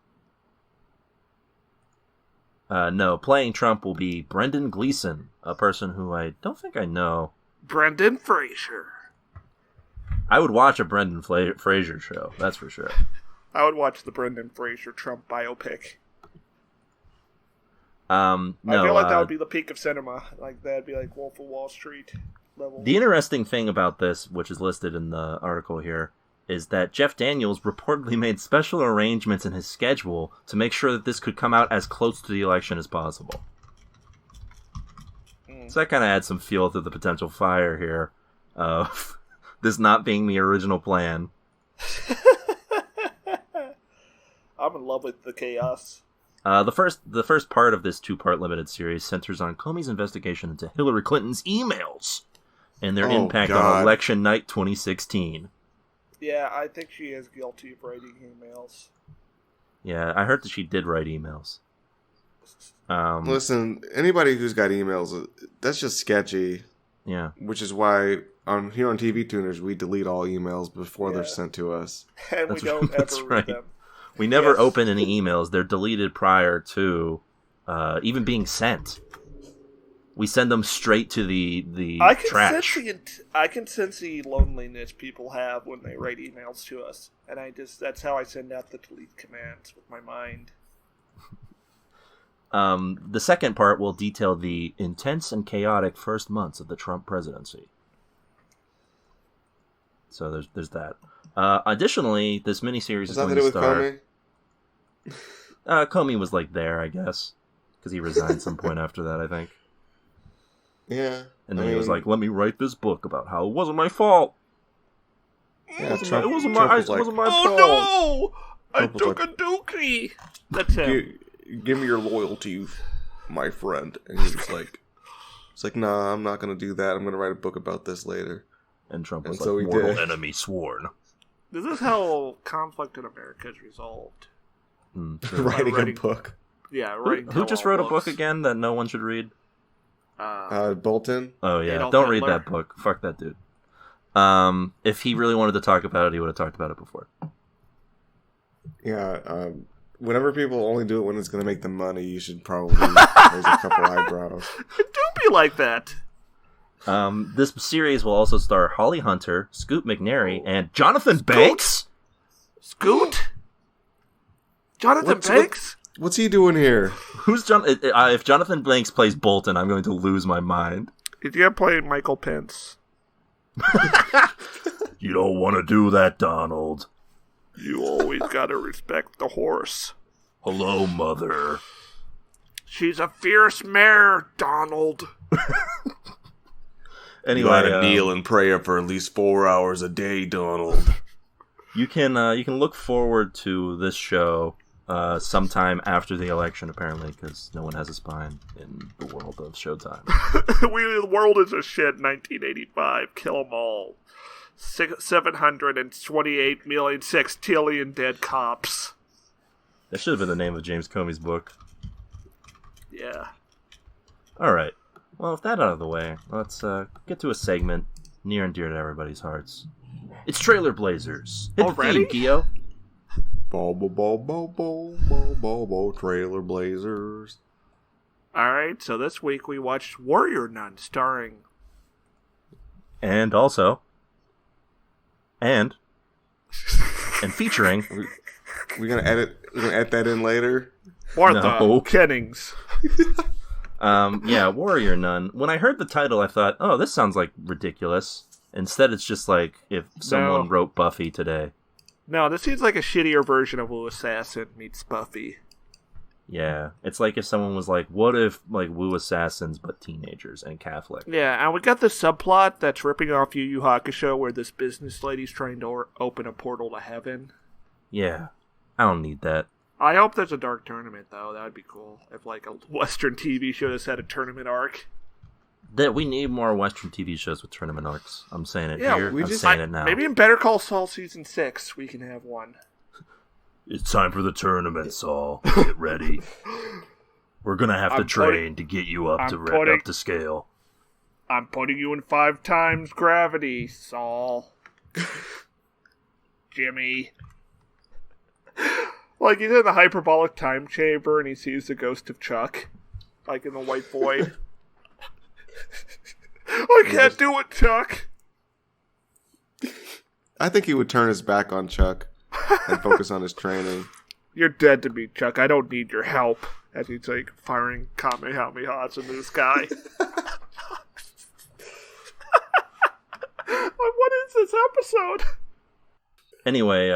No, playing Trump will be Brendan Gleeson, a person who I don't think I know. Brendan Fraser. I would watch a Brendan Fraser show, that's for sure. I would watch the Brendan Fraser Trump biopic. No, I feel like that would be the peak of cinema. Like, that'd be like Wolf of Wall Street level. The interesting thing about this, which is listed in the article here, is that Jeff Daniels reportedly made special arrangements in his schedule to make sure that this could come out as close to the election as possible. So that kind of adds some fuel to the potential fire here of this not being the original plan. I'm in love with the chaos. The first part of this 2-part limited series centers on Comey's investigation into Hillary Clinton's emails and their impact on election night 2016. Yeah, I think she is guilty of writing emails. Yeah, I heard that she did write emails. Listen, anybody who's got emails, that's just sketchy. Yeah. Which is why here on TV Tuners, we delete all emails before they're sent to us. And we don't ever read them. We never open any emails. They're deleted prior to even being sent. We send them straight to the trash. I can sense the loneliness people have when they write emails to us. And that's how I send out the delete commands with my mind. The second part will detail the intense and chaotic first months of the Trump presidency. So there's that. Additionally, this miniseries is going to star... Comey was like there, I guess, because he resigned some point after that, I think. Yeah, and then he was like, "Let me write this book about how it wasn't my fault. Yeah, it wasn't my fault. Oh no! I took a dookie." That's him. Give me your loyalty, my friend. And he was like, "It's like, nah, I'm not gonna do that. I'm gonna write a book about this later." And Trump was like, "Mortal enemy sworn." This is how conflict in America is resolved. Writing a book. Yeah, writing. Who just wrote a book again that no one should read? Bolton. Oh yeah, Adolf don't Hitler. read that book. Fuck that dude. If he really wanted to talk about it, he would have talked about it before. Yeah. Whenever people only do it when it's going to make them money, you should probably raise a couple eyebrows. Don't be like that. This series will also star Holly Hunter, Scoot McNairy, and Jonathan Banks. Scoot? Jonathan Banks? What's he doing here? Who's John? If Jonathan Banks plays Bolton, I'm going to lose my mind. He's gonna play Michael Pence. You don't want to do that, Donald. You always gotta respect the horse. Hello, mother. She's a fierce mare, Donald. Anyway, you gotta kneel and pray for at least 4 hours a day, Donald. You can look forward to this show sometime after the election, apparently, because no one has a spine in the world of Showtime. The world is a shit. 1985. Kill them all. 728 million sextillion dead cops. That should have been the name of James Comey's book. Yeah. All right. Well, with that out of the way, let's get to a segment near and dear to everybody's hearts. It's Trailer Blazers. Hit Already? the theme, Gio. Bo, Trailer Blazers. Alright, so this week we watched Warrior Nuns, starring... And also... And featuring... We're gonna edit that in later? Martha Kennings. Yeah, Warrior Nun. When I heard the title, I thought, oh, this sounds like ridiculous. Instead, it's just like if someone wrote Buffy today. No, this seems like a shittier version of Who Assassin meets Buffy. Yeah, it's like if someone was like, what if, like, Wu Assassins, but teenagers and Catholic? Yeah, and we got the subplot that's ripping off Yu Yu Hakusho where this business lady's trying to open a portal to heaven. Yeah, I don't need that. I hope there's a dark tournament, though. That would be cool. If, like, a Western TV show just had a tournament arc. That we need more Western TV shows with tournament arcs. I'm saying it here. I'm saying it now. Maybe in Better Call Saul Season 6, we can have one. It's time for the tournament, Saul. Get ready. We're going to have to train to get you up to scale. I'm putting you in 5 times gravity, Saul. Jimmy. Like, he's in the hyperbolic time chamber and he sees the ghost of Chuck. Like in the white void. I can't do it, Chuck. I think he would turn his back on Chuck and focus on his training. You're dead to me, Chuck. I don't need your help. As he's like firing Kamehamehas into the sky. What is this episode? Anyway,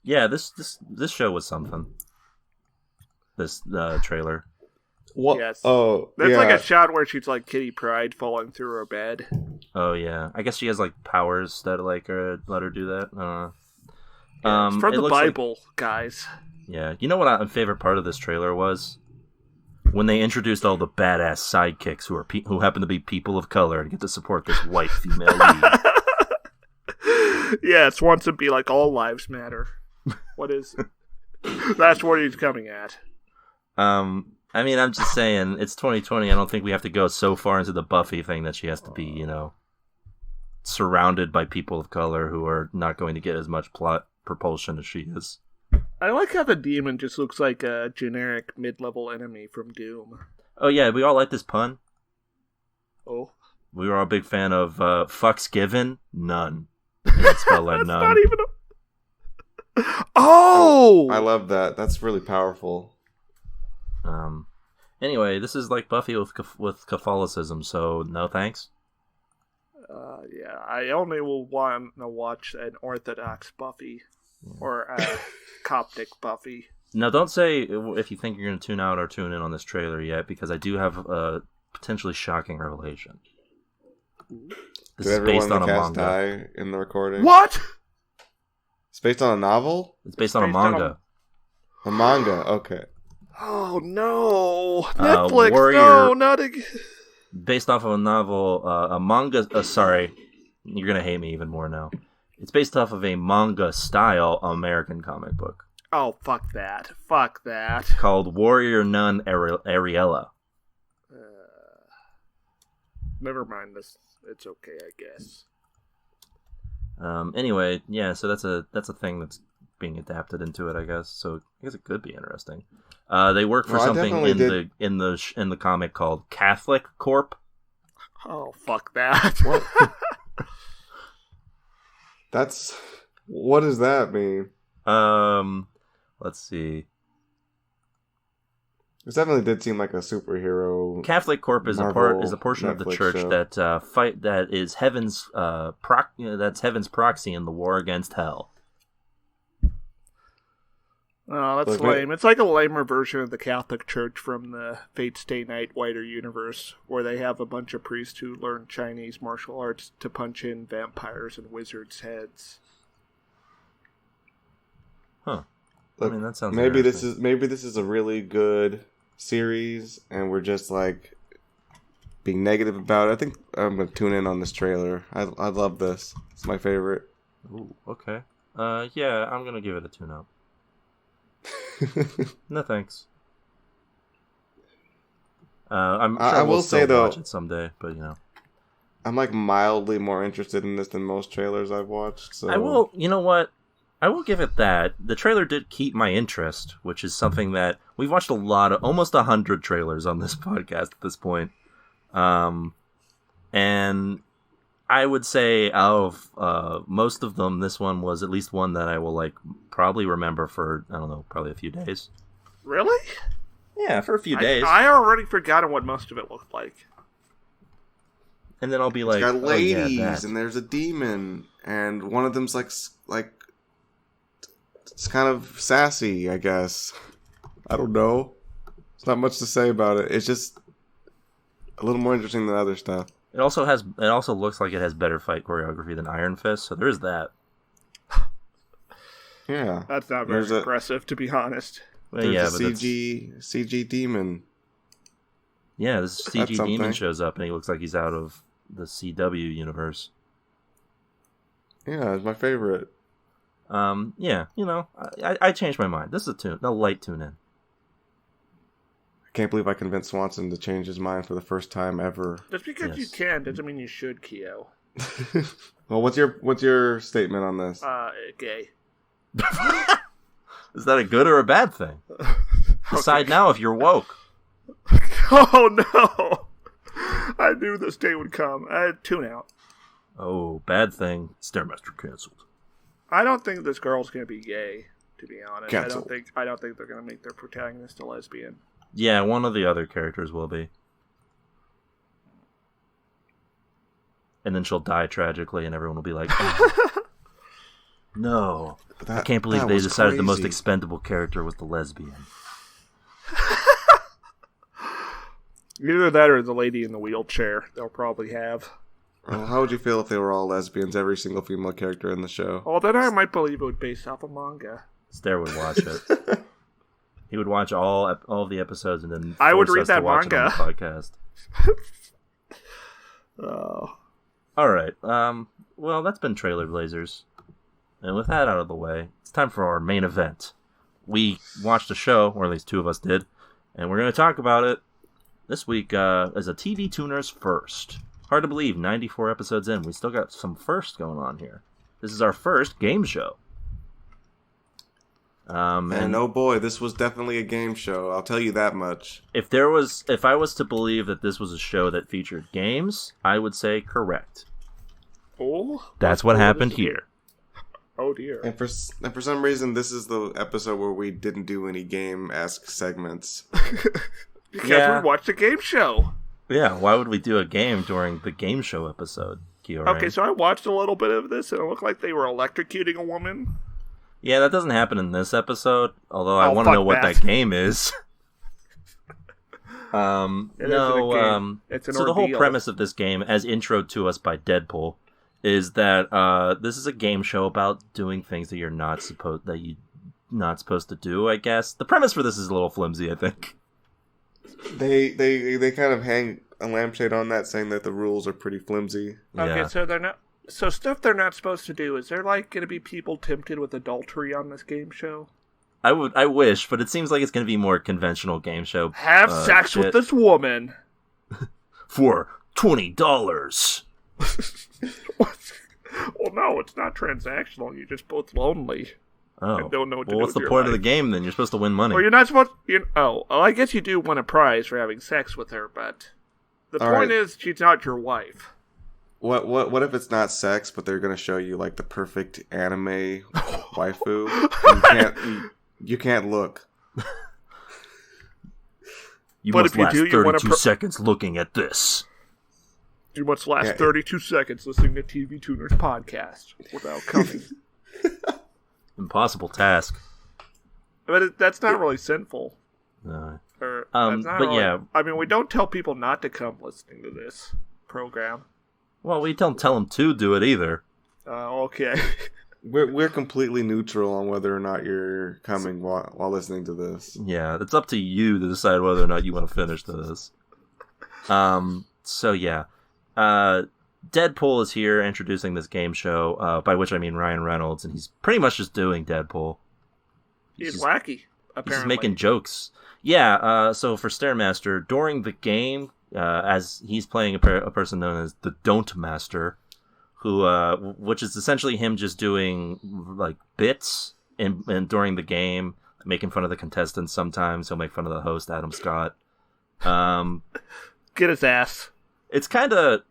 yeah, this show was something. This trailer. What? Yes. Oh, there's yeah. like a shot where she's like Kitty Pryde falling through her bed. Oh yeah, I guess she has like powers that like let her do that. It's from the Bible, guys. Yeah, you know what my favorite part of this trailer was? When they introduced all the badass sidekicks who happen to be people of color and get to support this white female lead. Yeah, it's wants to be like all lives matter. What is it? That's what he's coming at. I mean, I'm just saying, it's 2020. I don't think we have to go so far into the Buffy thing that she has to be, surrounded by people of color who are not going to get as much plot propulsion as she is. I like how the demon just looks like a generic mid-level enemy from Doom. Oh yeah, we all like this pun. Oh. We were all a big fan of fucks given, none. It's spelled like That's none. not even Oh! I love that. That's really powerful. Anyway, this is like Buffy with Catholicism, so no thanks. Yeah, I only will want to watch an Orthodox Buffy or a Coptic Buffy. Now, don't say if you think you're going to tune out or tune in on this trailer yet, because I do have a potentially shocking revelation. This is based on a manga. Die in the recording? What? It's based on a novel? It's based on a manga. A manga, okay. Oh no! Netflix, Warrior, no, not again. Based off of a novel, a manga. Sorry, you're gonna hate me even more now. It's based off of a manga-style American comic book. Oh, fuck that! Fuck that! Called Warrior Nun Ariella. Never mind this. It's okay, I guess. Anyway, yeah. So that's a thing that's being adapted into it, I guess. So I guess it could be interesting. They work for something in the comic called Catholic Corp. Oh, fuck that! What? What does that mean? Let's see. This definitely did seem like a superhero. Catholic Corp is a portion of the church show. that is heaven's that's heaven's proxy in the war against hell. Oh, that's lame. It's like a lamer version of the Catholic Church from the Fate Stay Night wider universe, where they have a bunch of priests who learn Chinese martial arts to punch in vampires and wizards' heads. Huh. Look, I mean, that sounds maybe this is a really good series, and we're just like being negative about it. I think I'm gonna tune in on this trailer. I love this. It's my favorite. Ooh, okay. Yeah, I'm gonna give it a tune up. No thanks. I'm sure I will say though, watch it someday, but I'm like mildly more interested in this than most trailers I've watched. So I will. You know what? I will give it that. The trailer did keep my interest, which is something that we've watched almost 100 trailers on this podcast at this point. And I would say out of most of them, this one was at least one that I will probably remember for, I don't know, probably a few days. Really? Yeah, for a few days. I already forgotten what most of it looked like. And then I'll be like, it's got ladies, that. And there's a demon, and one of them's like it's kind of sassy, I guess. I don't know. There's not much to say about it. It's just a little more interesting than other stuff. It also looks like it has better fight choreography than Iron Fist, so there is that. Yeah. That's not very impressive, to be honest. There's a CG demon. Yeah, this CG demon shows up and he looks like he's out of the CW universe. Yeah, it's my favorite. Yeah, I changed my mind. This is a light tune-in. I can't believe I convinced Swanson to change his mind for the first time ever. Just because you can doesn't mean you should, Keo. Well, what's your statement on this? Gay. Is that a good or a bad thing? Decide now if you're woke. Oh no! I knew this day would come. Tune out. Oh, bad thing. Stairmaster canceled. I don't think this girl's gonna be gay. To be honest, Canceled. I don't think they're gonna make their protagonist a lesbian. Yeah, one of the other characters will be. And then she'll die tragically, and everyone will be like, oh, no. I can't believe they decided the most expendable character was the lesbian. Either that or the lady in the wheelchair. They'll probably have. Well, how would you feel if they were all lesbians, every single female character in the show? Well, then I might believe it would based off a manga. Stair would watch it. He would watch all of the episodes and then I would read us that to watch manga. it on the podcast. Oh. All right. Well, that's been Trailer Blazers. And with that out of the way, it's time for our main event. We watched a show, or at least two of us did, and we're going to talk about it this week as a TV Tuner's first. Hard to believe, 94 episodes in, we still got some first going on here. This is our first game show. And oh boy, this was definitely a game show. I'll tell you that much. If I was to believe that this was a show that featured games, I would say correct. Oh, that's what happened here. Oh dear. And for some reason, this is the episode where we didn't do any game-esque segments. Because we watched a game show. Yeah, why would we do a game during the game show episode, Kyo? Okay, so I watched a little bit of this, and it looked like they were electrocuting a woman. Yeah, that doesn't happen in this episode, although I want to know what that game is. It's an so the whole premise of this game, as introed to us by Deadpool, is that this is a game show about doing things that you're not supposed to do, I guess. The premise for this is a little flimsy, I think. They kind of hang a lampshade on that, saying that the rules are pretty flimsy. Okay, Yeah. so they're not. So stuff they're not supposed to do. Is there like going to be people tempted with adultery on this game show? I wish, but it seems like it's going to be more conventional game show. Have sex with this woman for $20. Well, no, it's not transactional. You're just both lonely. Oh, and don't know what to do what's with the your point of life. the game then? You're supposed to win money. Well, you're not supposed. I guess you do win a prize for having sex with her, but the point is, she's not your wife. What if it's not sex, but they're gonna show you like the perfect anime waifu? You can't look. You But must if you last do, you 32 seconds looking at this. You must last 32 seconds listening to TV Tuner's podcast without coming. Impossible task. But that's not really sinful. No. Or, yeah. I mean, we don't tell people not to come listening to this program. Well, we don't tell them to do it either. Okay. We're completely neutral on whether or not you're coming while listening to this. Yeah, it's up to you to decide whether or not you want to finish this. So yeah. Deadpool is here introducing this game show, by which I mean Ryan Reynolds, and he's pretty much just doing Deadpool. He's wacky, apparently. He's making jokes. Yeah, so for Stairmaster, during the game, as he's playing a person known as the Don't Master, who, which is essentially him just doing, like, bits and during the game, making fun of the contestants sometimes. He'll make fun of the host, Adam Scott. Get his ass. It's kind of...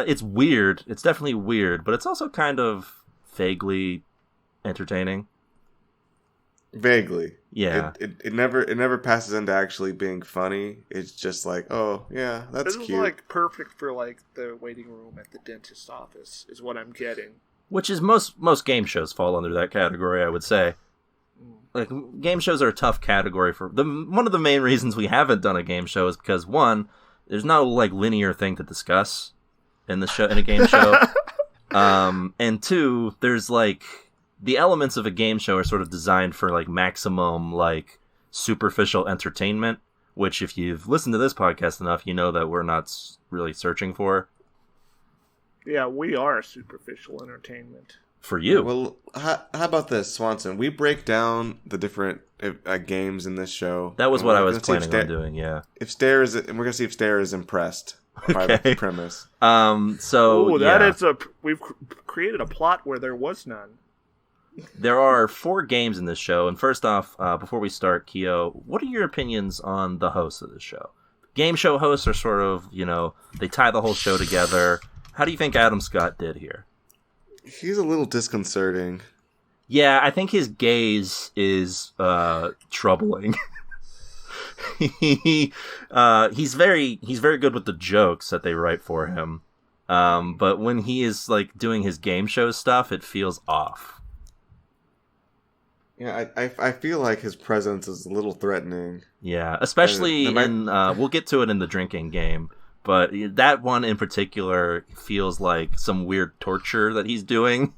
it's weird. It's definitely weird, but it's also kind of vaguely entertaining. Vaguely. Yeah. It never passes into actually being funny. It's just like, oh, yeah, that's cute. This is, like, perfect for, like, the waiting room at the dentist's office, is what I'm getting. Which is most game shows fall under that category, I would say. like game shows are a tough category for one of the main reasons we haven't done a game show is because one, there's no like linear thing to discuss in a game show. And two, there's like the elements of a game show are sort of designed for like maximum like superficial entertainment, which if you've listened to this podcast enough, you know that we're not really searching for. Yeah, we are superficial entertainment. For you. Well, how about this, Swanson? We break down the different games in this show. That was what I was planning on doing, yeah. If Stare is, and we're going to see if Stare is impressed by the premise. We've created a plot where there was none. There are 4 games in this show, and first off, before we start, Keo, what are your opinions on the hosts of this show? Game show hosts are sort of, they tie the whole show together. How do you think Adam Scott did here? He's a little disconcerting. Yeah, I think his gaze is troubling. He's very good with the jokes that they write for him. But when he is like doing his game show stuff, it feels off. Yeah, I feel like his presence is a little threatening. Yeah, especially we'll get to it in the drinking game. But that one in particular feels like some weird torture that he's doing.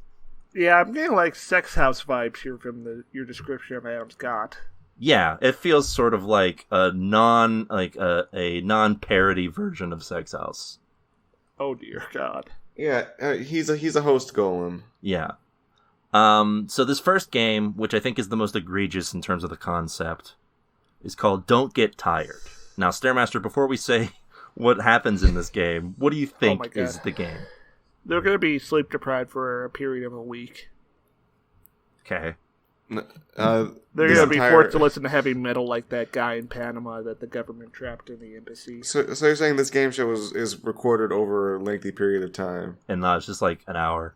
Yeah, I'm getting like sex house vibes here from your description of Adam Scott. Yeah, it feels sort of like a non-parody version of Sex House. Oh dear God. Yeah, he's a host golem. Yeah. So this first game, which I think is the most egregious in terms of the concept, is called Don't Get Tired. Now, Stairmaster, before we say what happens in this game, what do you think is the game? They're going to be sleep deprived for a period of a week. Okay. They're going to be forced to listen to heavy metal like that guy in Panama that the government trapped in the embassy. So you're saying this game show is recorded over a lengthy period of time? And it's just like an hour.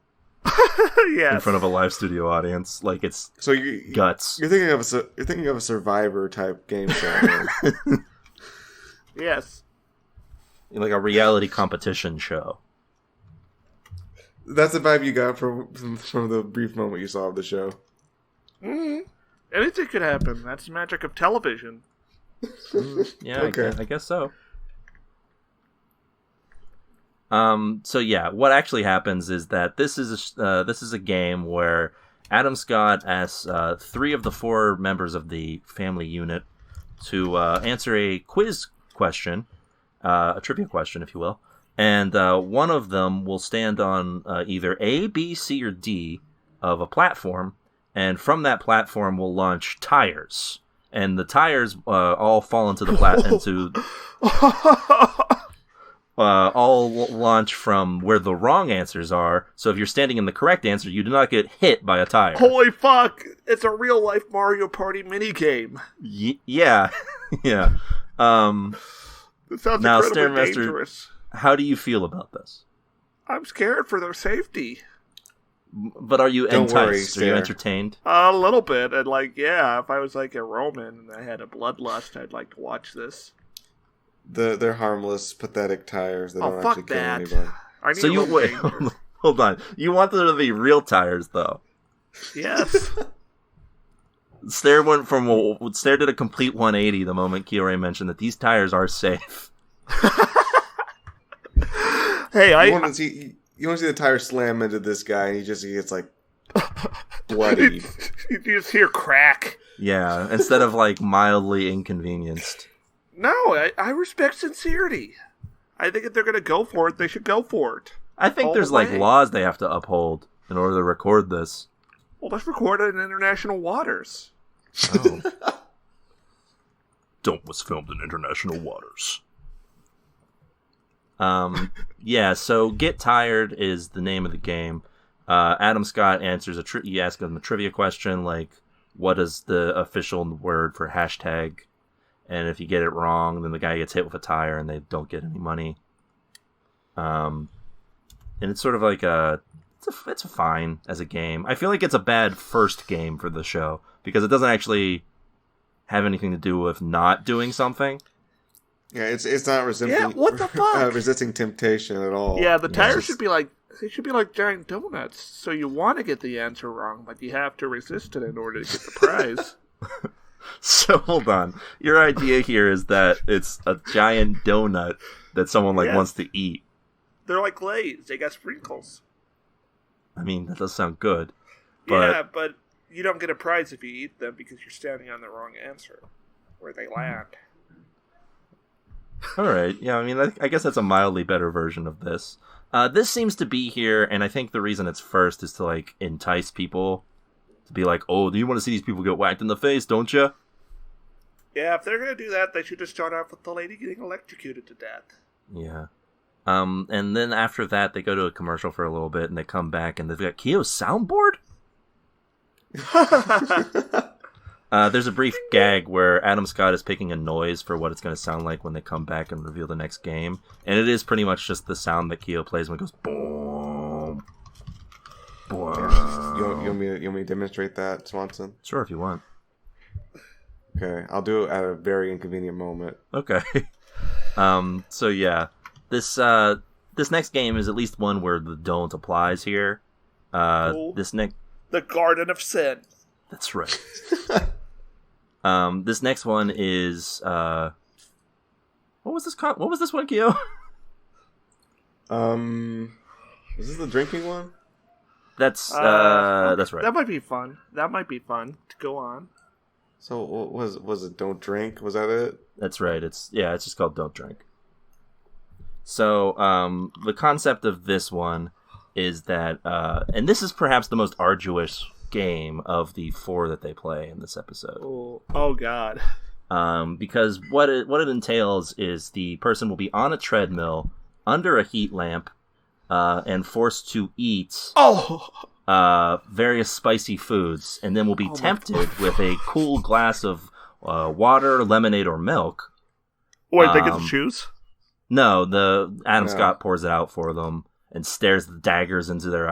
Yes. In front of a live studio audience, like it's guts. You're thinking of a Survivor type game show. Yes. Like a reality competition show. That's the vibe you got from the brief moment you saw of the show. Mm-hmm. Anything could happen. That's the magic of television. Yeah, okay. I guess so. So yeah, what actually happens is that this is a game where Adam Scott asks 3 of the 4 members of the family unit to answer a quiz question, a trivia question, if you will, and one of them will stand on either A, B, C, or D of a platform, and from that platform will launch tires, and the tires all fall into the all launch from where the wrong answers are. So if you're standing in the correct answer, you do not get hit by a tire. Holy fuck! It's a real life Mario Party minigame. Yeah, yeah. It sounds incredibly dangerous. How do you feel about this? I'm scared for their safety. But are you enticed? Are you entertained? A little bit. And if I was like a Roman and I had a bloodlust, I'd like to watch this. They're harmless, pathetic tires that don't actually kill anybody. So hold on. You want them to be real tires, though? Yes. Stair did a complete 180 the moment Kiyoray mentioned that these tires are safe. Hey, you want to see the tire slam into this guy, and he gets like bloody. You just hear crack. Yeah, instead of like mildly inconvenienced. No, I respect sincerity. I think if they're going to go for it, they should go for it. I think there's like laws they have to uphold in order to record this. Well, let's record it in international waters. Oh. Don't was filmed in international waters. Yeah, so Get Tired is the name of the game. Adam Scott answers you ask him a trivia question, like, what is the official word for hashtag? And if you get it wrong, then the guy gets hit with a tire and they don't get any money. And it's sort of like it's fine as a game. I feel like it's a bad first game for the show because it doesn't actually have anything to do with not doing something. Yeah, it's not resisting. Yeah, what the fuck? Resisting temptation at all. Yeah, the tires should be like They should be like giant donuts. So you want to get the answer wrong, but you have to resist it in order to get the prize. So hold on. Your idea here is that it's a giant donut that someone wants to eat. They're like glazed. They got sprinkles. I mean, that does sound good. But... Yeah, but you don't get a prize if you eat them because you're standing on the wrong answer where they land. All right. Yeah, I mean, I guess that's a mildly better version of this. This seems to be here, and I think the reason it's first is to, entice people to be like, oh, do you want to see these people get whacked in the face, don't you? Yeah, if they're going to do that, they should just start off with the lady getting electrocuted to death. Yeah. And then after that, they go to a commercial for a little bit, and they come back, and they've got Keo's soundboard? There's a brief gag where Adam Scott is picking a noise for what it's going to sound like when they come back and reveal the next game. And it is pretty much just the sound that Keo plays when it goes boom. Boom. You want me to demonstrate that, Swanson? Sure, if you want. Okay, I'll do it at a very inconvenient moment. Okay. So yeah, this next game is at least one where the don't applies here. Cool. The Garden of Sin. That's right. This next one is what was this? What was this one, Keo? Is this the drinking one? That's right. That might be fun. To go on. So what was it? Don't drink? Was that it? That's right. It's just called Don't Drink. So the concept of this one is that, and this is perhaps the most arduous game of the 4 that they play in this episode. Oh God. Because what it entails is the person will be on a treadmill under a heat lamp, and forced to eat various spicy foods, and then will be tempted with a cool glass of water, lemonade, or milk. Wait, they get to choose? No, Adam Scott pours it out for them and stares the daggers into their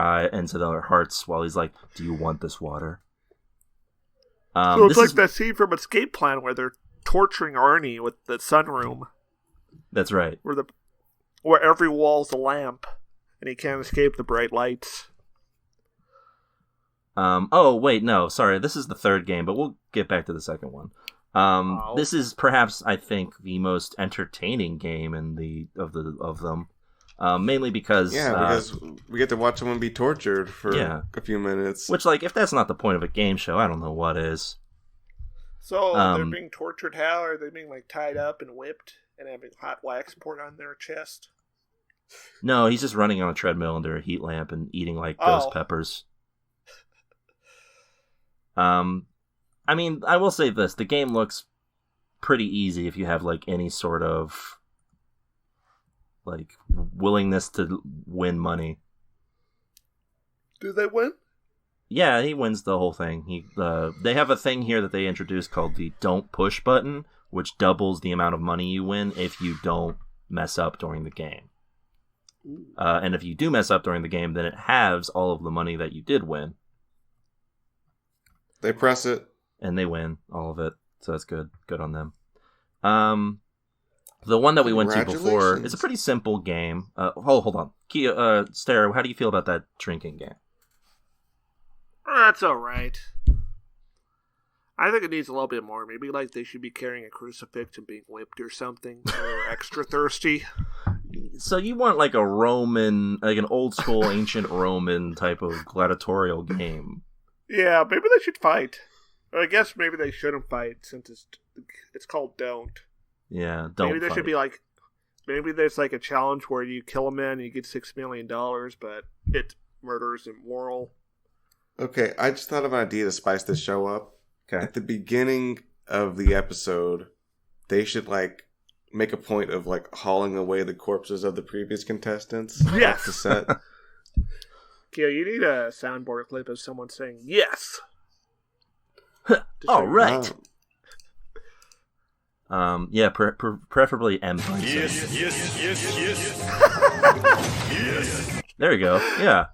hearts while he's like, "Do you want this water?" So it's like that scene from Escape Plan where they're torturing Arnie with the sunroom. That's right. Where every wall's a lamp, and he can't escape the bright lights. Oh wait, no, sorry. This is the third game, but we'll get back to the second one. This is perhaps, I think, the most entertaining game of them. Mainly because we get to watch someone be tortured for a few minutes. Which, if that's not the point of a game show, I don't know what is. So they're being tortured how? Are they being tied up and whipped and having hot wax poured on their chest? No, he's just running on a treadmill under a heat lamp and eating ghost peppers. I mean, I will say this: the game looks pretty easy if you have any sort of willingness to win money. Do they win? Yeah, he wins the whole thing. They have a thing here that they introduced called the "Don't Push" button, which doubles the amount of money you win if you don't mess up during the game. And if you do mess up during the game, then it halves all of the money that you did win. They press it. And they win all of it, so that's good. Good on them. The one that we went to before is a pretty simple game. Hold on. Stare, how do you feel about that drinking game? That's alright. I think it needs a little bit more. Maybe they should be carrying a crucifix and being whipped or something. Or extra thirsty. So you want a Roman, an old school ancient Roman type of gladiatorial game. Yeah, maybe they should fight. Or I guess maybe they shouldn't fight since it's called Don't. Yeah, don't. Maybe there should be maybe there's a challenge where you kill a man and you get $6 million, but murder is immoral. Okay, I just thought of an idea to spice this show up. Okay. At the beginning of the episode, they should make a point of hauling away the corpses of the previous contestants. Yes. The set. Keo, you need a soundboard clip of someone saying yes. All right. Yeah, preferably M. Yes. Yes. There you go. Yeah.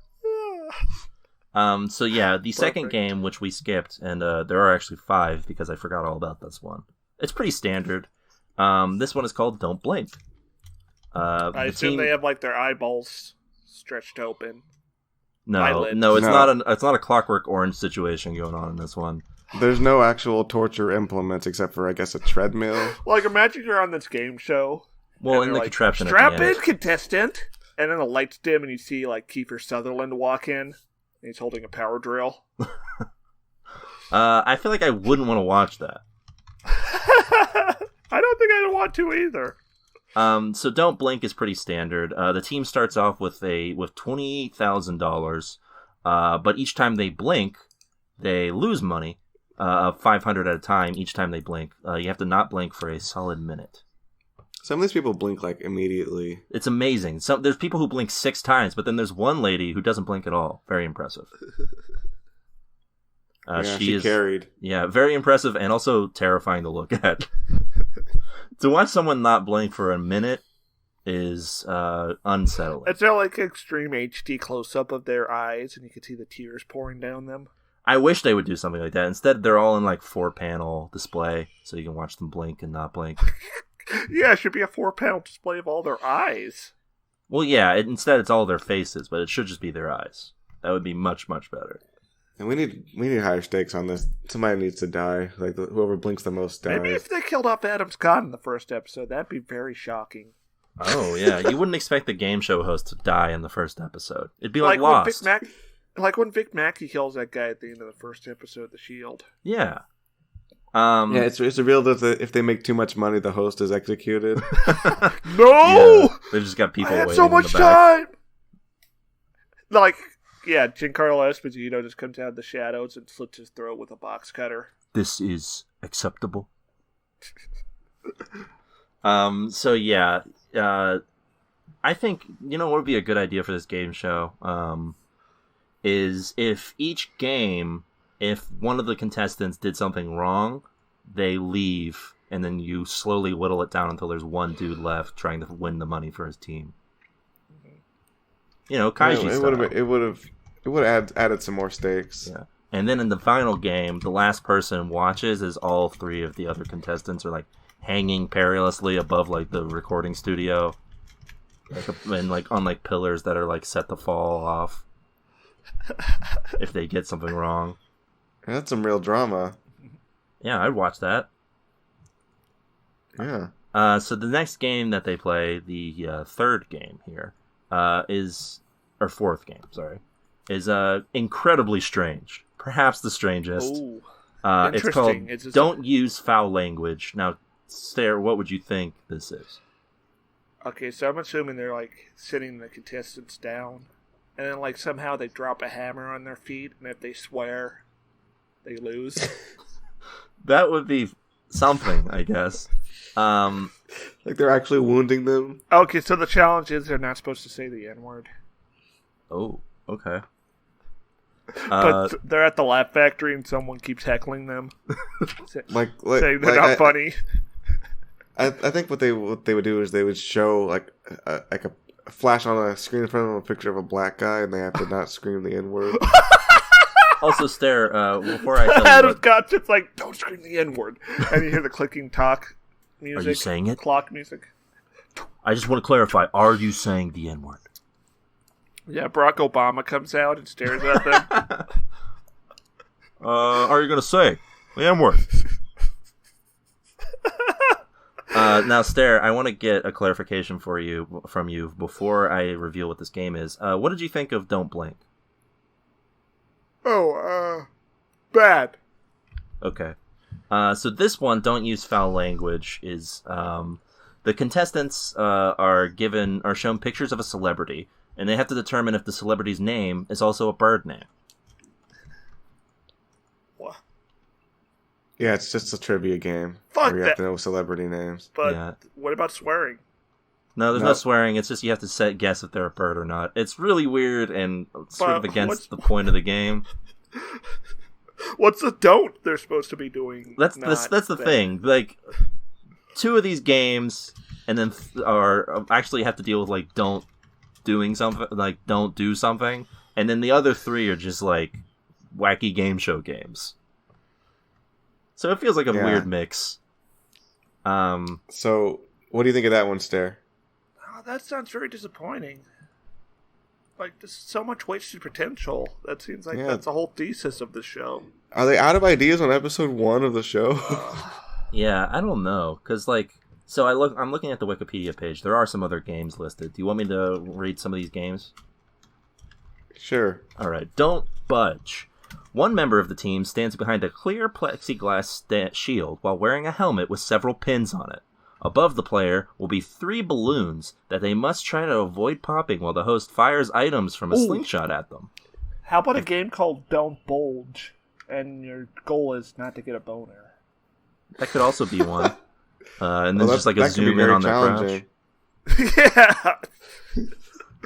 So yeah, the second game, which we skipped, and there are actually 5 because I forgot all about this one. It's pretty standard. This one is called Don't Blink. I assume they have their eyeballs stretched open. No, eyelids. no, it's No. not a Clockwork Orange situation going on in this one. There's no actual torture implements except for, I guess, a treadmill. Like, imagine you're on this game show. Well, and in they're the contraption at strap the end. in, contestant. And then the lights dim, and you see like Kiefer Sutherland walk in, and he's holding a power drill. I feel like I wouldn't want to watch that. I don't think I'd want to either. So Don't Blink is pretty standard. The team starts off with $28,000, but each time they blink, they lose money of $500 at a time. Each time they blink, you have to not blink for a solid minute. Some of these people blink like immediately. It's amazing. There's people who blink 6 times, but then there's one lady who doesn't blink at all. Very impressive. She is carried. Yeah, very impressive and also terrifying to look at. To watch someone not blink for a minute is unsettling. It's not like extreme HD close-up of their eyes, and you can see the tears pouring down them. I wish they would do something like that. Instead, they're all in like 4-panel display, so you can watch them blink and not blink. Yeah, it should be a 4-panel display of all their eyes. Well, yeah, instead it's all their faces, but it should just be their eyes. That would be much, much better. And we need higher stakes on this. Somebody needs to die. Like whoever blinks the most dies. Maybe if they killed off Adam Scott in the first episode, that'd be very shocking. Oh, yeah. You wouldn't expect the game show host to die in the first episode. It'd be like when Lost. when Vic Mackey kills that guy at the end of the first episode of The Shield. Yeah. Yeah, it's revealed that if they make too much money, the host is executed. No! Yeah, they've just got people I had waiting so much in the back. time! Like, yeah, Giancarlo Esposito just comes out of the shadows and slits his throat with a box cutter. This is acceptable. So yeah, I think, what would be a good idea for this game show, is if each game, if one of the contestants did something wrong, they leave, and then you slowly whittle it down until there's one dude left trying to win the money for his team. Kaiji style. It would have added some more stakes. Yeah. And then in the final game, the last person watches as all 3 of the other contestants are like hanging perilously above like the recording studio, and like on like pillars that are like set to fall off if they get something wrong. That's some real drama. Yeah, I'd watch that. Yeah. So the next game that they play, the third game here, fourth game, sorry, is incredibly strange. Perhaps the strangest. Ooh, it's called Don't Use Foul Language. Now, Sarah, what would you think this is? Okay, so I'm assuming they're like sitting the contestants down, and then like somehow they drop a hammer on their feet, and if they swear, they lose. That would be something, I guess. Like they're actually wounding them. Okay, so the challenge is they're not supposed to say the N-word. Oh, okay. But they're at the Laugh Factory and someone keeps heckling them. like saying they're not funny. I think what they would do is they would show like a flash on a screen in front of them, a picture of a black guy, and they have to not scream the N-word. Also, Stare, before I tell you Adam Scott's just like, don't scream the N-word. And you hear the clicking talk music. Are you saying it? Clock music. I just want to clarify, are you saying the N-word? Yeah, Barack Obama comes out and stares at them. Are you going to say the N-word? Now, Stare, I want to get a clarification from you before I reveal what this game is. What did you think of Don't Blink? Bad. Okay. So this one, Don't Use Foul Language, is the contestants are shown pictures of a celebrity, and they have to determine if the celebrity's name is also a bird name. What? Yeah, it's just a trivia game. Fuck where you have to know celebrity names. But what about swearing? No, there's no swearing. It's just you have to guess if they're a bird or not. It's really weird and sort of against the point of the game. What's the don't they're supposed to be doing? That's the thing. Like, 2 of these games, and then are actually have to deal with like don't do something, and then the other 3 are just like wacky game show games. So it feels like a weird mix. So what do you think of that one, Stare? Oh, that sounds very disappointing. Like, there's so much wasted potential. That seems like that's the whole thesis of the show. Are they out of ideas on episode 1 of the show? Yeah, I don't know, because I'm looking at the Wikipedia page. There are some other games listed. Do you want me to read some of these games? Sure. All right. Don't budge. One member of the team stands behind a clear plexiglass shield while wearing a helmet with several pins on it. Above the player will be 3 balloons that they must try to avoid popping while the host fires items from a slingshot at them. How about a game called Don't Bulge, and your goal is not to get a boner? That could also be one. And then just like a zoom in on their crouch. Yeah.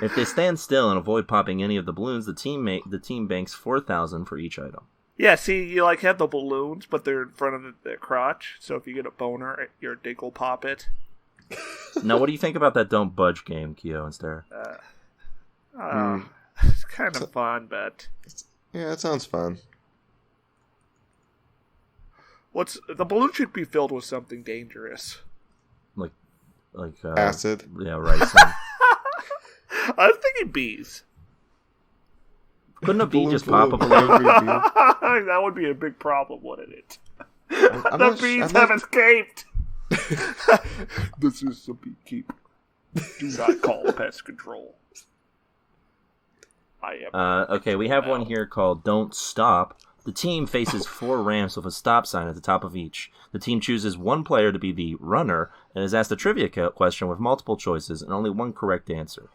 If they stand still and avoid popping any of the balloons, the team banks 4,000 for each item. Yeah, see, you like have the balloons, but they're in front of the crotch. So if you get a boner, your dick will pop it. Now, what do you think about that Don't Budge game, Kyo and Stare? It's kind of fun, but yeah, it sounds fun. The balloon should be filled with something dangerous, like acid. Yeah, right. I was thinking bees. Couldn't a bee just pop a balloon? That would be a big problem, wouldn't it? The bees have escaped. This is a beekeeper. Do not call pest control. I am. Okay, we have one here called Don't Stop. The team faces 4 ramps with a stop sign at the top of each. The team chooses one player to be the runner and is asked a trivia question with multiple choices and only one correct answer.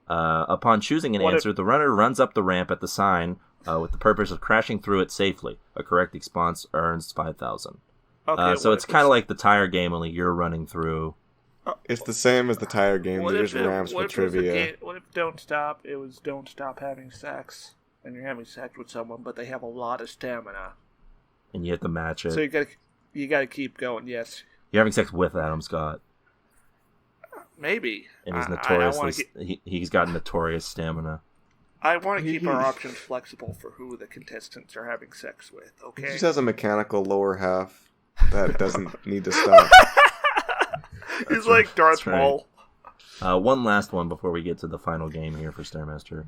Upon choosing an answer, the runner runs up the ramp at the sign with the purpose of crashing through it safely. A correct response earns 5,000. Okay, so it's kind of like the tire game, only you're running through. It's the same as the tire game. There's ramps with trivia. What if Don't Stop? It was Don't Stop having sex, and you're having sex with someone, but they have a lot of stamina, and you have to match it. So you gotta keep going. Yes, you're having sex with Adam Scott. Maybe. And he's notoriously he's got notorious stamina. I want to keep our options flexible for who the contestants are having sex with. Okay. He just has a mechanical lower half that doesn't need to stop. He's like Darth Maul. One last one before we get to the final game here for Stairmaster.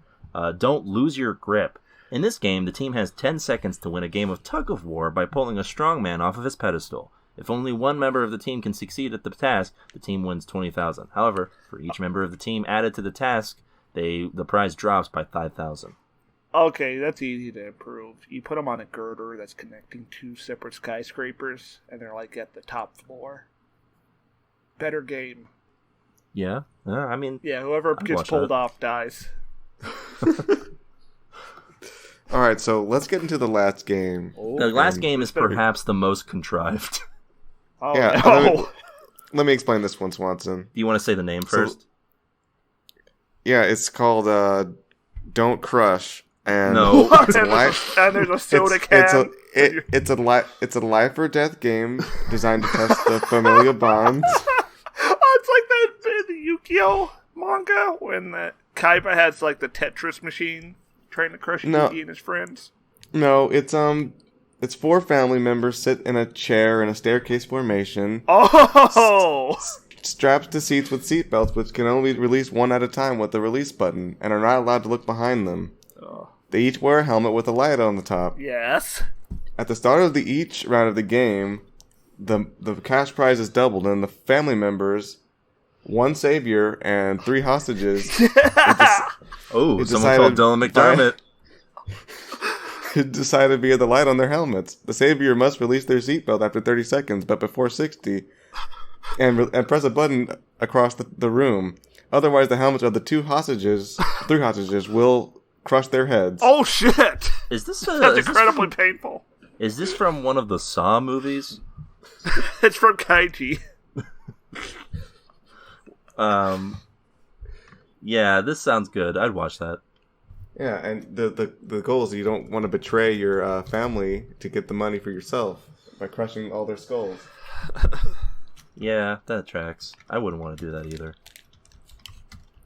Don't lose your grip. In this game, the team has 10 seconds to win a game of tug of war by pulling a strongman off of his pedestal. If only one member of the team can succeed at the task, the team wins 20,000. However, for each member of the team added to the task, the prize drops by 5,000. Okay, that's easy to improve. You put them on a girder that's connecting 2 separate skyscrapers, and they're like at the top floor. Better game. Yeah, I mean... Yeah, whoever gets pulled off dies. Alright, so let's get into the last game. The last game is perhaps the most contrived. Oh, yeah, no. Let me explain this one, Swanson. Do you want to say the name first? Yeah, it's called Don't Crush. And no. And there's a soda can. It's a life or death game designed to test the familial bonds. It's like the Yu-Gi-Oh manga when the Kaiba has like the Tetris machine trying to crush Yugi and his friends. No, it's 4 family members sit in a chair in a staircase formation. Oh! Strapped to seats with seatbelts, which can only release one at a time with the release button, and are not allowed to look behind them. Oh. They each wear a helmet with a light on the top. Yes. At the start of each round of the game, the cash prize is doubled, and the family members, 1 savior, and 3 hostages. Someone called Dylan McDermott. Decided via the light on their helmets. The savior must release their seatbelt after 30 seconds, but before 60, and press a button across the room. Otherwise, the helmets of the 3 hostages, will crush their heads. Oh shit! Is this that's incredibly painful? Is this from one of the Saw movies? It's from Kaiji. Yeah, this sounds good. I'd watch that. Yeah, and the goal is you don't want to betray your family to get the money for yourself by crushing all their skulls. Yeah, that tracks. I wouldn't want to do that either.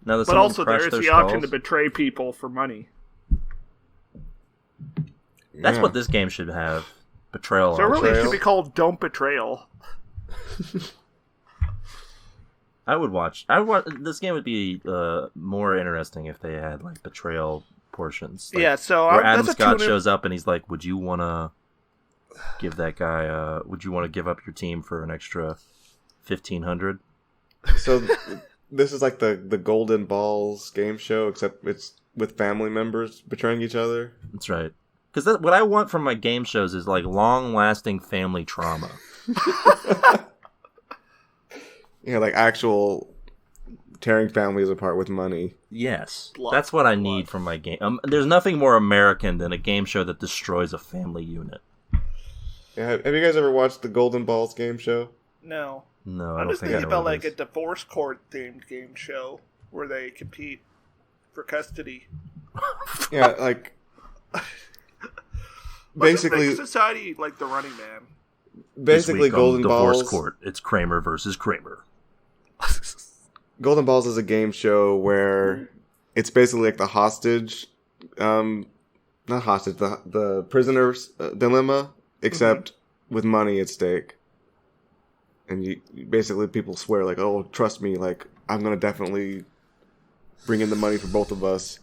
Now, but also there is the option to betray people for money. That's what this game should have. Betrayal. So really it should be called Don't Betrayal. I would watch. This game would be more interesting if they had like betrayal portions. Like, yeah, so where Adam Scott shows up and he's like, "Would you want to give that guy? Would you want to give up your team for an extra 1,500?" So this is like the Golden Balls game show, except it's with family members betraying each other. That's right. Because what I want from my game shows is like long-lasting family trauma. Yeah, like actual tearing families apart with money. Yes, that's what I need from my game. There's nothing more American than a game show that destroys a family unit. Yeah, have you guys ever watched the Golden Balls game show? No. No, I I'm don't just think I thinking know about what like it a divorce court themed game show where they compete for custody. Yeah, like basically society like the Running Man. Basically, Golden Balls. Divorce Court. It's Kramer versus Kramer. Golden Balls is a game show where it's basically like the hostage, not hostage, the prisoner's dilemma, except with money at stake. And you basically people swear like, "Oh, trust me, like I'm gonna definitely bring in the money for both of us,"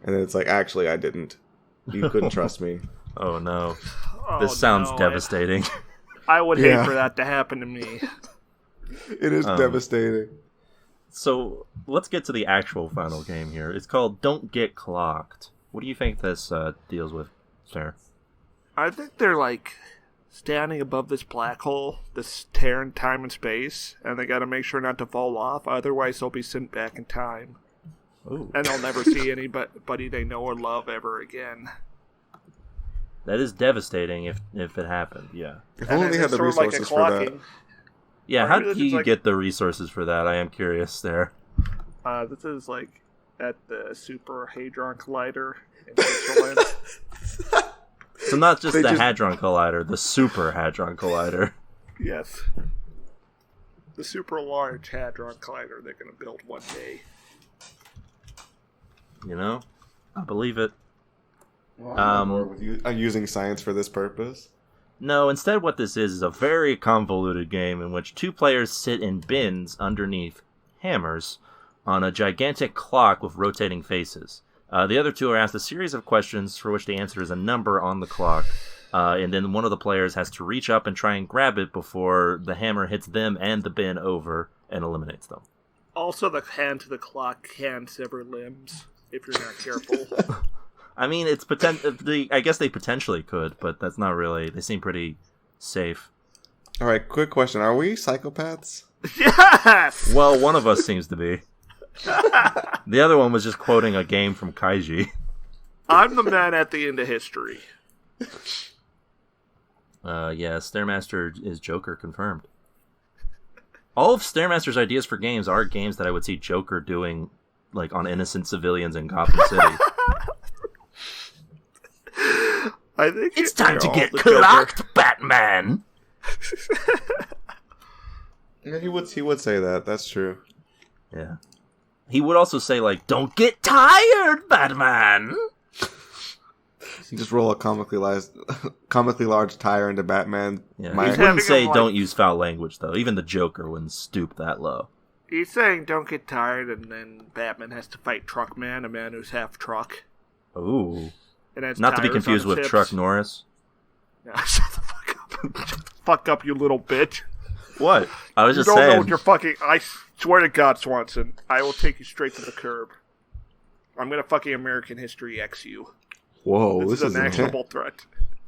and then it's like, "Actually, I didn't. You couldn't trust me." Oh no, this sounds devastating. I would hate for that to happen to me. It is devastating. So let's get to the actual final game here. It's called Don't Get Clocked. What do you think this deals with, Sarah? I think they're like standing above this black hole, this tearing time and space, and they got to make sure not to fall off. Otherwise, they'll be sent back in time. Ooh. And they'll never see anybody they know or love ever again. That is devastating if it happened, yeah. If only they had the resources for that. Yeah, how did you get the resources for that? I am curious there. This is like at the Super Hadron Collider in Switzerland. So not just Hadron Collider, the Super Hadron Collider. Yes. The super large Hadron Collider they're going to build one day. You know, I believe it. Well, I'm using science for this purpose. No, instead what this is a very convoluted game in which two players sit in bins underneath hammers on a gigantic clock with rotating faces. The other two are asked a series of questions for which the answer is a number on the clock, and then one of the players has to reach up and try and grab it before the hammer hits them and the bin over and eliminates them. Also, the hand to the clock can sever limbs if you're not careful. I mean, I guess they potentially could, but that's not really. They seem pretty safe. All right, quick question: are we psychopaths? Yes. Well, one of us seems to be. The other one was just quoting a game from Kaiji. I'm the man at the end of history. Yeah, Stairmaster is Joker confirmed. All of Stairmaster's ideas for games are games that I would see Joker doing, like, on innocent civilians in Gotham City. I think it's time to get clocked, Batman! Yeah, he would say that. That's true. Yeah. He would also say, like, don't get tired, Batman! You just roll a comically large tire into Batman. Yeah, he wouldn't say don't use foul language, though. Even the Joker wouldn't stoop that low. He's saying don't get tired, and then Batman has to fight Truckman, a man who's half truck. Ooh. And not to be confused with Truck Norris. No, shut the fuck up. Shut the fuck up, you little bitch. What? I was just saying. You don't know what you're fucking... I swear to God, Swanson, I will take you straight to the curb. I'm gonna fucking American History X you. Whoa, this is an actionable threat.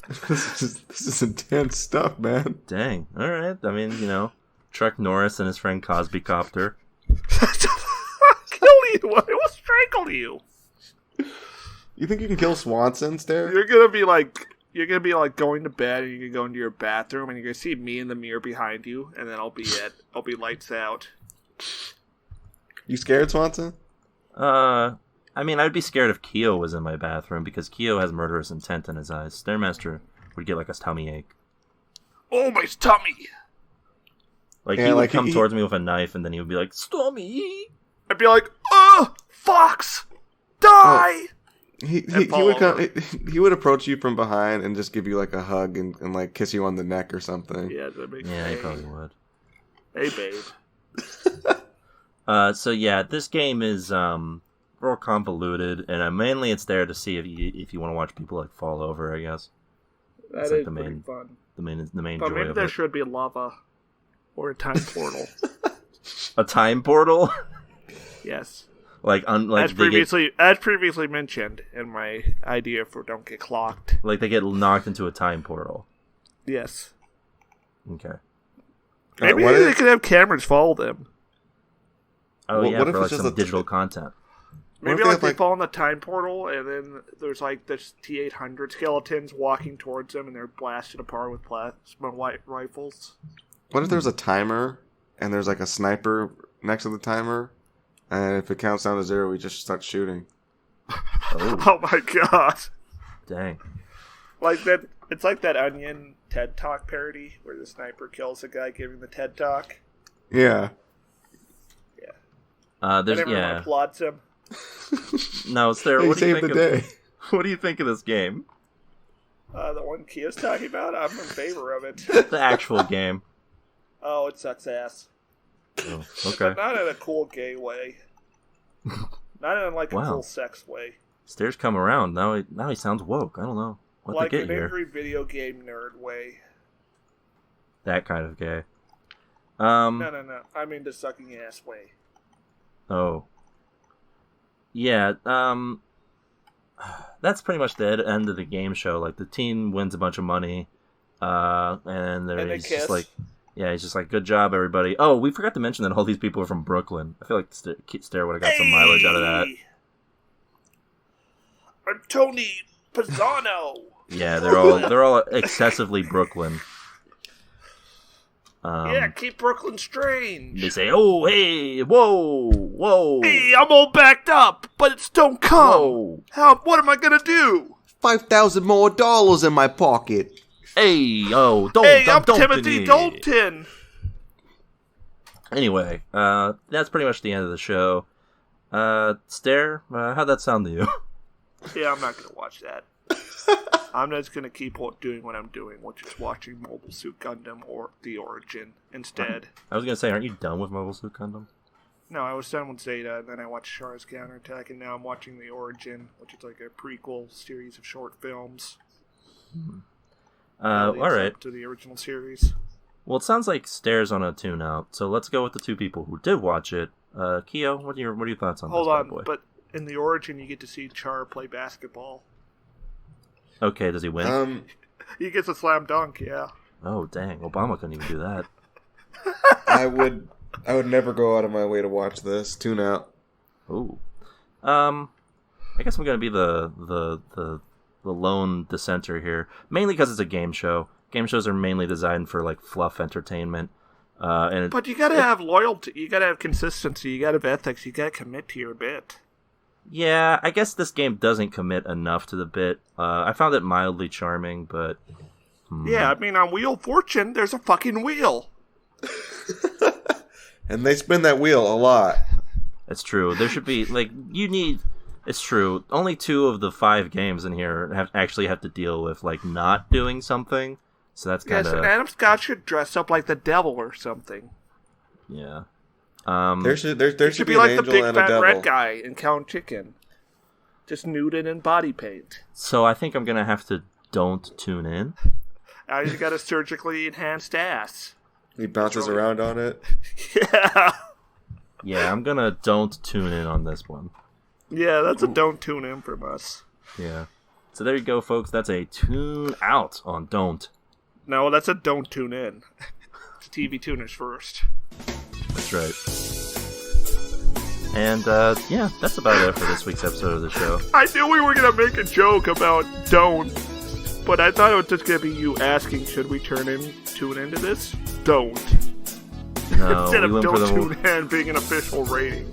This is intense stuff, man. Dang. Alright. I mean, you know, Truck Norris and his friend Cosby Copter. Kill you! I will strangle you! You think you can kill Swanson, Stair? You're gonna be like going to bed, and you're gonna go into your bathroom, and you're gonna see me in the mirror behind you, and then I'll be lights out. You scared, Swanson? I mean, I'd be scared if Keo was in my bathroom, because Keo has murderous intent in his eyes. Stairmaster would get, like, a tummy ache. Oh, my tummy! Like, he would come towards me with a knife, and then he would be like, "Stommy!" I'd be like, "Oh, Fox! Die!" He would approach you from behind and just give you, like, a hug and like, kiss you on the neck or something. Yeah, that makes sense. Yeah, he probably would. Hey, babe. So yeah, this game is real convoluted, and mainly it's there to see if you want to watch people like fall over. I guess that is like pretty fun. The main but joy maybe of there it. should be lava or a time portal. A time portal. Yes. As previously mentioned in my idea for Don't Get Clocked. Like they get knocked into a time portal. Yes. Okay. Maybe they could have cameras follow them. Oh what yeah, if for like it's some digital content. Maybe they fall in the time portal, and then there's like this T-800 skeletons walking towards them, and they're blasted apart with plasma rifles. What if there's a timer, and there's like a sniper next to the timer, and if it counts down to 0, we just start shooting? Oh my god! Dang. Like that. It's like that Onion TED Talk parody where the sniper kills a guy giving the TED Talk. Yeah. There's everyone applauds him. No, Sarah, what do you think of day? What do you think of this game? The one Kia's talking about, I'm in favor of it. The actual game. Oh, it sucks ass. Oh, okay. But not in a cool gay way. Not in like a cool sex way. Stairs come around. Now he sounds woke. I don't know what like to get an here. angry video game nerd way. That kind of gay. No. I mean the sucking ass way. Oh. Yeah, that's pretty much the end of the game show. Like, the team wins a bunch of money, and he's just like, he's just like, good job, everybody. Oh, we forgot to mention that all these people are from Brooklyn. I feel like Stair would have got some mileage out of that. I'm Tony Pisano. Yeah, they're all excessively Brooklyn. Keep Brooklyn strange. They say, oh, hey, whoa. Hey, I'm all backed up, but it's don't come. Whoa. What am I gonna do? $5,000 more in my pocket. Hey, I'm Timothy Dalton. Anyway, that's pretty much the end of the show. Stair, how'd that sound to you? Yeah, I'm not gonna watch that. I'm just going to keep doing what I'm doing, which is watching Mobile Suit Gundam or The Origin instead. I was going to say, aren't you done with Mobile Suit Gundam? No, I was done with Zeta, and then I watched Char's Counterattack, and now I'm watching The Origin, which is like a prequel series of short films. All right. To the original series. Well, it sounds like Stair's on a tune-out, so let's go with the two people who did watch it. Keo, what are your thoughts on this, bad boy? But in The Origin, you get to see Char play basketball. Okay, does he win? He gets a slam dunk, yeah. Oh, dang. Obama couldn't even do that. I would never go out of my way to watch this. Tune out. Ooh. I guess I'm going to be the lone dissenter here. Mainly because it's a game show. Game shows are mainly designed for, like, fluff entertainment. But you gotta have loyalty. You gotta have consistency. You gotta have ethics. You gotta commit to your bit. Yeah, I guess this game doesn't commit enough to the bit. I found it mildly charming, but... Yeah, I mean, on Wheel of Fortune, there's a fucking wheel. And they spin that wheel a lot. It's true. There should be, like, It's true. Only 2 of the 5 games in here actually have to deal with, like, not doing something. So that's kind of... Yes, and Adam Scott should dress up like the devil or something. Yeah. There should be like an the angel big and a fat devil. red guy in Count Chicken. Just nuded in body paint. So I think I'm going to have to don't tune in. Now he's got a surgically enhanced ass. He bounces around on it. Yeah. Yeah, I'm going to don't tune in on this one. Yeah, that's a don't tune in from us. Yeah. So there you go, folks. That's a tune out on Don't. No, that's a don't tune in. It's TV tuners first. That's right. And, yeah, that's about it for this week's episode of the show. I knew we were going to make a joke about don't, but I thought it was just going to be you asking, should we tune into this? Don't. No, instead of we went don't for the... tune in being an official rating.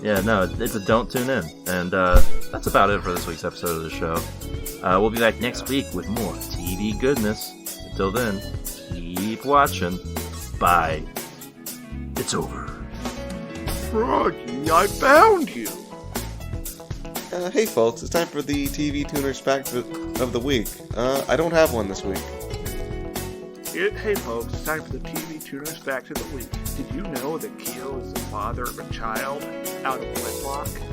Yeah, no, it's a don't tune in. And, that's about it for this week's episode of the show. We'll be back next week with more TV goodness. Until then, keep watching. Bye. It's over. Froggy, I found you. Hey folks, it's time for the TV Tuners Fact of the Week. I don't have one this week. Hey folks, it's time for the TV Tuners Fact of the Week. Did you know that Keo is the father of a child out of wedlock?